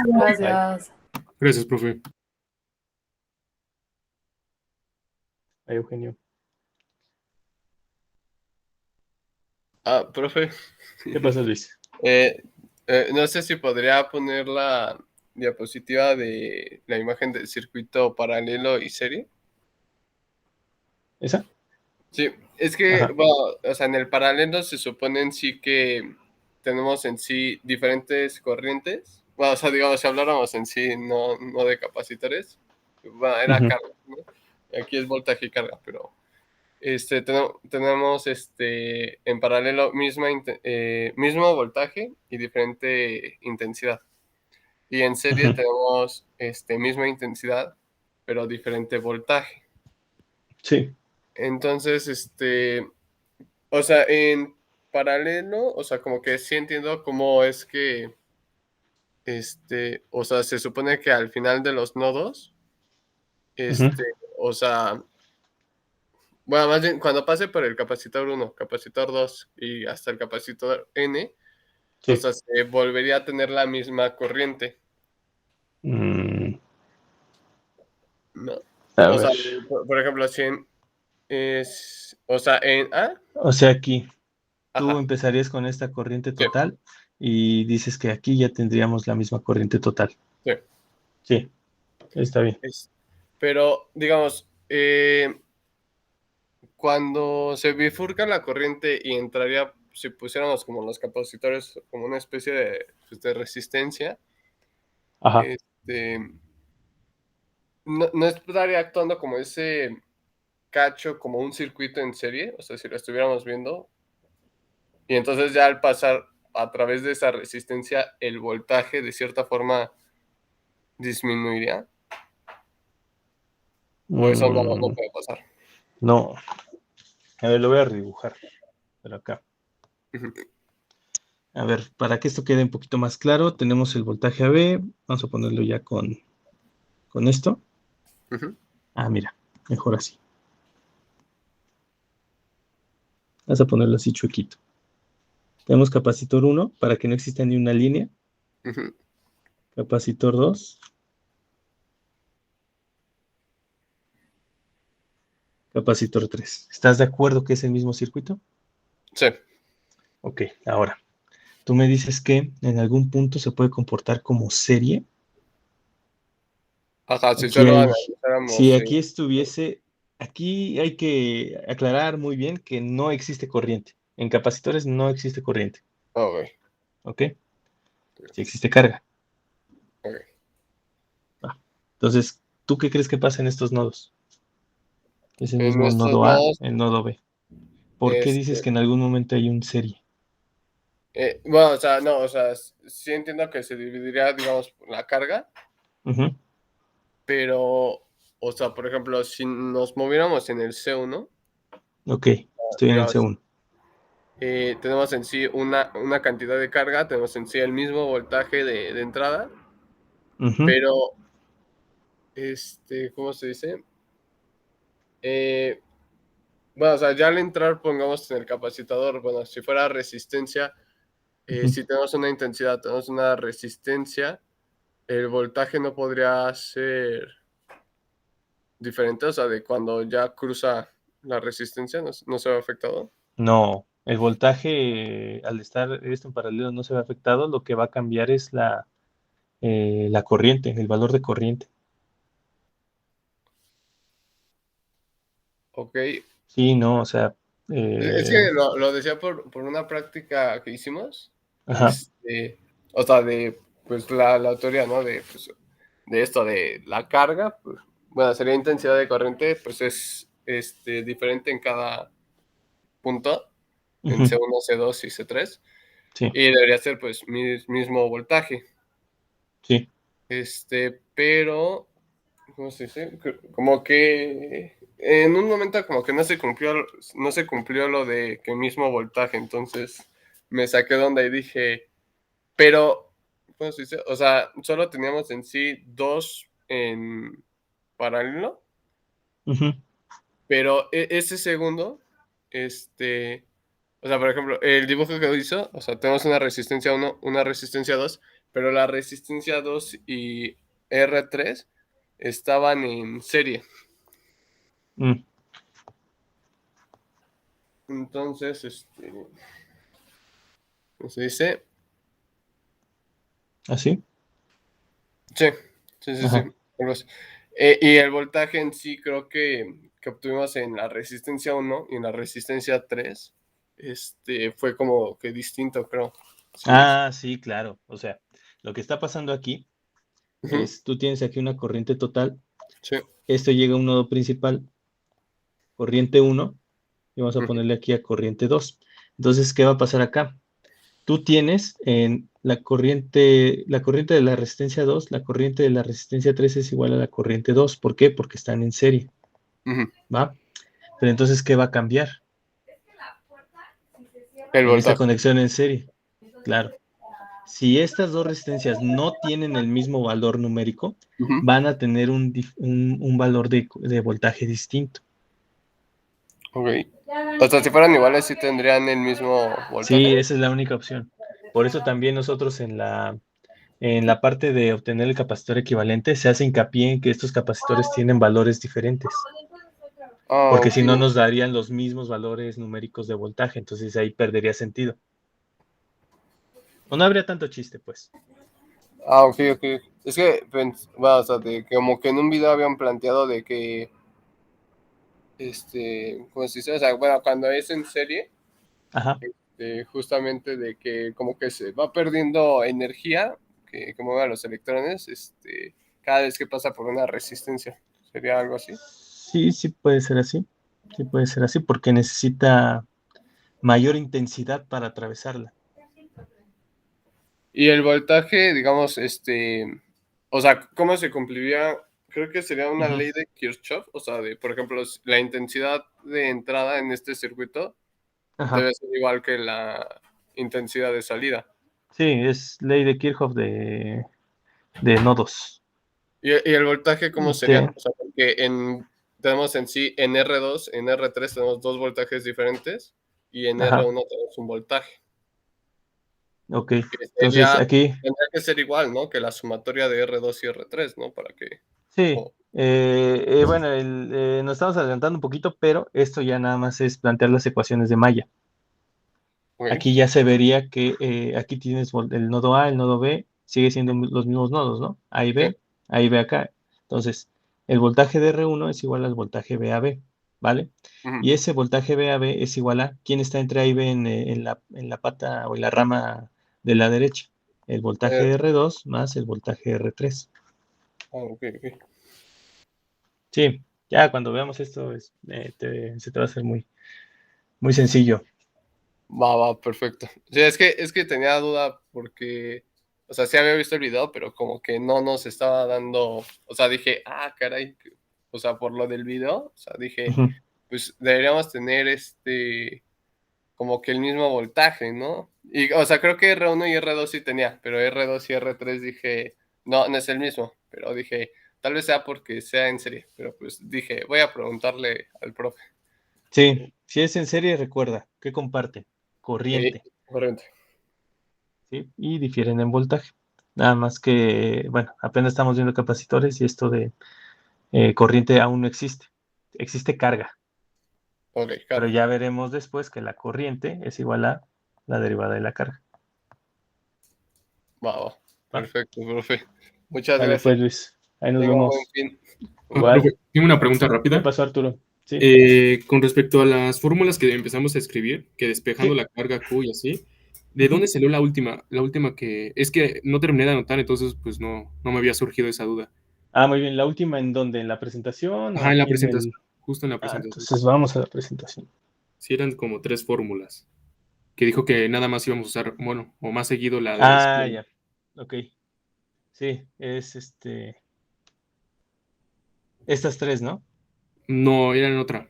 S5: Gracias.
S6: Gracias, profe.
S1: Ay, Eugenio.
S8: Profe,
S1: ¿Qué pasa, Luis?
S8: no sé si podría poner la diapositiva de la imagen del circuito paralelo y serie.
S1: ¿Esa?
S8: Sí, es que,
S1: Ajá.
S8: bueno, o sea, en el paralelo se supone en sí que tenemos en sí diferentes corrientes. Bueno, o sea, digamos, si habláramos en sí, no de capacitores, bueno, era
S1: Ujú.
S8: carga, ¿no? Aquí es voltaje y carga, pero tenemos en paralelo mismo voltaje y diferente intensidad. Y en serie
S1: Ujú.
S8: tenemos misma intensidad, pero diferente voltaje.
S1: Sí.
S8: Entonces, o sea, en paralelo, o sea, como que sí entiendo cómo es que, o sea, se supone que al final de los nodos,
S1: Ujú.
S8: o sea, bueno, más bien cuando pase por el capacitor 1, capacitor 2 y hasta el capacitor N, o
S1: Sí.
S8: sea, se volvería a tener la misma corriente,
S1: Mm,
S8: ¿no?
S1: a
S8: O
S1: ver.
S8: sea, por ejemplo, si o sea, en A,
S1: O sea, aquí tú
S8: ajá,
S1: empezarías con esta corriente
S8: sí,
S1: total y dices que aquí ya tendríamos la misma corriente total.
S8: sí.
S1: Sí, está bien.
S8: Pero, digamos, cuando se bifurca la corriente y entraría, si pusiéramos como los capacitores, como una especie de resistencia,
S1: Ajá.
S8: este, no estaría actuando como ese cacho, como un circuito en serie, o sea, si lo estuviéramos viendo, y entonces ya al pasar a través de esa resistencia, el voltaje de cierta forma disminuiría, o eso no
S1: Mm,
S8: puede pasar.
S1: no. A ver, lo voy a redibujar. Pero acá.
S8: Ujú,
S1: A ver, para que esto quede un poquito más claro, tenemos el voltaje AB. Vamos a ponerlo ya con esto.
S8: ujú,
S1: Ah, mira, mejor así. Vamos a ponerlo así chuequito. Tenemos capacitor 1 para que no exista ni una línea.
S8: ujú.
S1: Capacitor 2. Capacitor 3. ¿Estás de acuerdo que es el mismo circuito?
S8: Sí,
S1: Ok, ahora, tú me dices que en algún punto se puede comportar como serie.
S8: ajá, si
S1: Aquí
S8: solo
S1: hay, si
S8: analizáramos,
S1: aquí estuviese, aquí hay que aclarar muy bien que no existe corriente. En capacitores no existe corriente,
S8: ok,
S1: ¿ok? Si existe carga.
S8: ok.
S1: Va. Entonces, ¿tú qué crees que pasa en estos nodos? Es el
S8: En
S1: mismo
S8: estos
S1: nodo A,
S8: nodos,
S1: el nodo B. ¿Por qué dices
S8: este,
S1: que en algún momento hay un serie?
S8: bueno, o sea, no, o sea, sí entiendo que se dividiría, digamos, la carga,
S1: Ujú.
S8: pero, o sea, por ejemplo, si nos moviéramos en el C1,
S1: Ok, estoy en el
S8: digamos,
S1: C1.
S8: tenemos en sí una cantidad de carga, tenemos en sí el mismo voltaje de entrada,
S1: Ujú,
S8: pero, ¿cómo se dice? Eh, bueno, o sea, ya al entrar, pongamos en el capacitador, bueno, si fuera resistencia,
S1: ujú.
S8: si tenemos una intensidad, tenemos una resistencia, el voltaje no podría ser diferente, o sea, de cuando ya cruza la resistencia, no se ve afectado.
S1: No, el voltaje al estar esto en paralelo no se ve afectado, lo que va a cambiar es la corriente, el valor de corriente.
S8: Ok.
S1: Sí, no, o sea,
S8: Es que lo decía por una práctica que hicimos,
S1: ajá,
S8: o sea, de pues la teoría, ¿no? De esto, de la carga, pues, bueno, sería intensidad de corriente, pues es diferente en cada punto, en
S1: ujú,
S8: C1, C2 y C3,
S1: sí,
S8: y debería ser pues mismo voltaje.
S1: sí,
S8: Pero, ¿cómo se dice? Como que en un momento como que no se cumplió lo de que mismo voltaje, entonces me saqué de onda y dije, pero, ¿cómo se dice? O sea, solo teníamos en sí dos en paralelo,
S1: ujú,
S8: pero ese segundo, o sea, por ejemplo, el dibujo que hizo, o sea, tenemos una resistencia 1, una resistencia 2, pero la resistencia 2 y R3 estaban en serie.
S1: mm,
S8: Entonces, ¿cómo se dice?
S1: ¿así?
S8: Sí, sí, sí, sí.
S1: Ajá,
S8: Algo así. Y el voltaje en sí creo que obtuvimos en la resistencia 1 y en la resistencia 3, fue como que distinto, creo. Sí,
S1: ah, sí, claro, o sea, lo que está pasando aquí
S8: ujú,
S1: es, tú tienes aquí una corriente total,
S8: sí,
S1: esto llega a un nodo principal, corriente 1, y vamos a ponerle aquí a corriente 2. Entonces, ¿qué va a pasar acá? Tú tienes en la corriente de la resistencia 2, la corriente de la resistencia 3 es igual a la corriente 2. ¿Por qué? Porque están en serie,
S8: Ujú.
S1: ¿va? Pero entonces, ¿qué va a cambiar?
S8: El
S1: En esta
S8: voltaje.
S1: conexión en serie, claro. Si estas dos resistencias no tienen el mismo valor numérico,
S8: Ujú.
S1: van a tener un valor de voltaje distinto.
S8: Ok. O sea, si fueran iguales, sí tendrían el mismo
S1: Sí,
S8: voltaje.
S1: esa es la única opción. Por eso también nosotros en la parte de obtener el capacitor equivalente se hace hincapié en que estos capacitores tienen valores diferentes,
S8: Ah,
S1: porque
S8: ok.
S1: si no nos darían los mismos valores numéricos de voltaje, entonces ahí perdería sentido. O no habría tanto chiste, pues.
S8: Ah, ok, ok. Es que, bueno, o sea, como que en un video habían planteado de que, ¿cómo se dice? O sea, bueno, cuando es en serie,
S1: Ajá.
S8: justamente de que como que se va perdiendo energía que mueve a los electrones, cada vez que pasa por una resistencia. ¿Sería algo así?
S1: Sí, sí puede ser así. Sí puede ser así, porque necesita mayor intensidad para atravesarla.
S8: Y el voltaje, digamos, o sea, ¿cómo se cumpliría? Creo que sería una
S1: Ujú.
S8: ley de Kirchhoff, o sea, por ejemplo, la intensidad de entrada en este circuito
S1: Ajá.
S8: debe ser igual que la intensidad de salida.
S1: Sí, es ley de Kirchhoff de nodos.
S8: ¿Y el voltaje cómo sería?
S1: Este,
S8: O sea, porque tenemos en sí, en R2, en R3 tenemos dos voltajes diferentes y en
S1: ajá,
S8: R1 tenemos un voltaje.
S1: ok.
S8: Que
S1: Entonces aquí,
S8: tendría que ser igual, ¿no? Que la sumatoria de R2 y R3, ¿no? Para que...
S1: sí.
S8: oh,
S1: Bueno, nos estamos adelantando un poquito, pero esto ya nada más es plantear las ecuaciones de Maya.
S8: ok.
S1: Aquí ya se vería que aquí tienes el nodo A, el nodo B, sigue siendo los mismos nodos, ¿no?
S8: Sí.
S1: A y B acá. Entonces, el voltaje de R1 es igual al voltaje BAB, ¿vale?
S8: Ujú.
S1: Y ese voltaje BAB es igual a, ¿quién está entre A y B en la pata o en la rama de la derecha? El voltaje
S8: Eh,
S1: de R2 más el voltaje de R3.
S8: ok, ok.
S1: Sí, ya cuando veamos esto se te va a hacer muy, muy sencillo.
S8: Va, perfecto. Sí, es que tenía duda porque, o sea, sí había visto el video, pero como que no nos estaba dando, o sea, dije, caray, o sea, por lo del video, o sea, dije,
S1: Ujú.
S8: pues deberíamos tener como que el mismo voltaje, ¿no? Y, o sea, creo que R1 y R2 sí tenía, pero R2 y R3 dije, no, no es el mismo, pero dije, tal vez sea porque sea en serie, pero pues dije, voy a preguntarle al profe.
S1: Sí, si es en serie, recuerda, ¿qué comparten?
S8: Sí,
S1: Corriente,
S8: corriente.
S1: ¿sí? Y difieren en voltaje. Nada más que, bueno, apenas estamos viendo capacitores y esto de corriente aún no existe. Existe carga,
S8: Ok,
S1: pero
S8: claro.
S1: ya veremos después que la corriente es igual a la derivada de la carga.
S8: Va.
S1: ¿Va?
S8: Perfecto, profe. Muchas
S1: Vale,
S8: gracias.
S1: pues Luis, ahí nos
S8: Tenga un buen
S1: vemos.
S8: fin.
S1: Igual.
S6: Profe, tengo una pregunta
S1: ¿Qué
S6: rápida.
S1: pasó, Arturo? Sí,
S6: Con respecto a las fórmulas que empezamos a escribir, que despejando
S1: sí.
S6: la carga Q y así, ¿de
S1: Ujú.
S6: dónde salió la última? La última que es que no terminé de anotar, entonces pues no me había surgido esa duda.
S1: Ah, muy bien. ¿La última en dónde? ¿En la presentación o
S6: Ajá, en la
S1: aquí en el...?
S6: presentación, justo en la
S1: Ah,
S6: presentación.
S1: entonces vamos a la presentación.
S6: Sí, eran como tres fórmulas, que dijo que nada más íbamos a usar, bueno, o más seguido la de
S1: Ah,
S6: despegue.
S1: ya. Ok. Sí, es estas tres, ¿no?
S6: No, era en otra.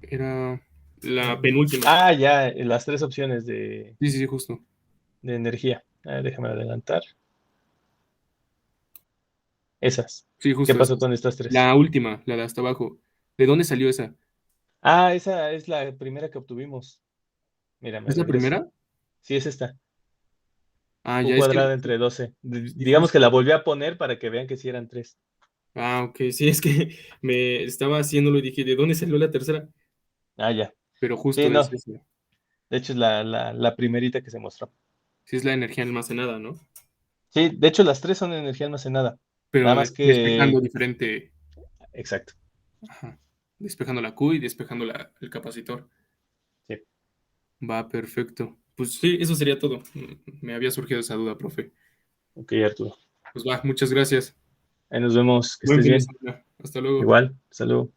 S6: Era la penúltima.
S1: Ah, ya, las tres opciones
S6: Sí, sí, sí, justo.
S1: de energía. Déjame adelantar. Esas.
S6: Sí,
S1: ¿Qué
S6: justo esa.
S1: pasó con estas tres?
S6: La última, la de hasta abajo. ¿De dónde salió esa?
S1: Ah, esa es la primera que obtuvimos. Mira, me
S6: ¿Es la
S1: regreso.
S6: primera?
S1: Sí, es esta.
S6: Ah,
S1: Q
S6: ya es que.
S1: cuadrada entre 12.
S6: Sí,
S1: Digamos que
S6: justo.
S1: la volví a poner para que vean que sí eran tres.
S6: Ah, ok. Sí, es que me estaba haciéndolo y dije, ¿de dónde salió la tercera?
S1: Ah, ya.
S6: Pero
S1: Sí,
S6: justo es
S1: no.
S6: esa.
S1: De hecho, es la primerita que se mostró.
S6: Sí, es la energía almacenada, ¿no?
S1: Sí, de hecho, las tres son de energía almacenada. Nada
S6: Pero
S1: más
S6: despejando
S1: que.
S6: diferente.
S1: Exacto.
S6: Ajá. Despejando la Q y despejando el capacitor.
S1: Sí.
S6: Va, perfecto. Pues sí, eso sería todo. Me había surgido esa duda, profe.
S1: Ok, Arturo.
S6: Pues va, muchas gracias.
S1: Ahí nos vemos. Que
S6: Buen
S1: estés
S6: fin de
S1: bien.
S6: semana. Hasta luego.
S1: Igual. Salud.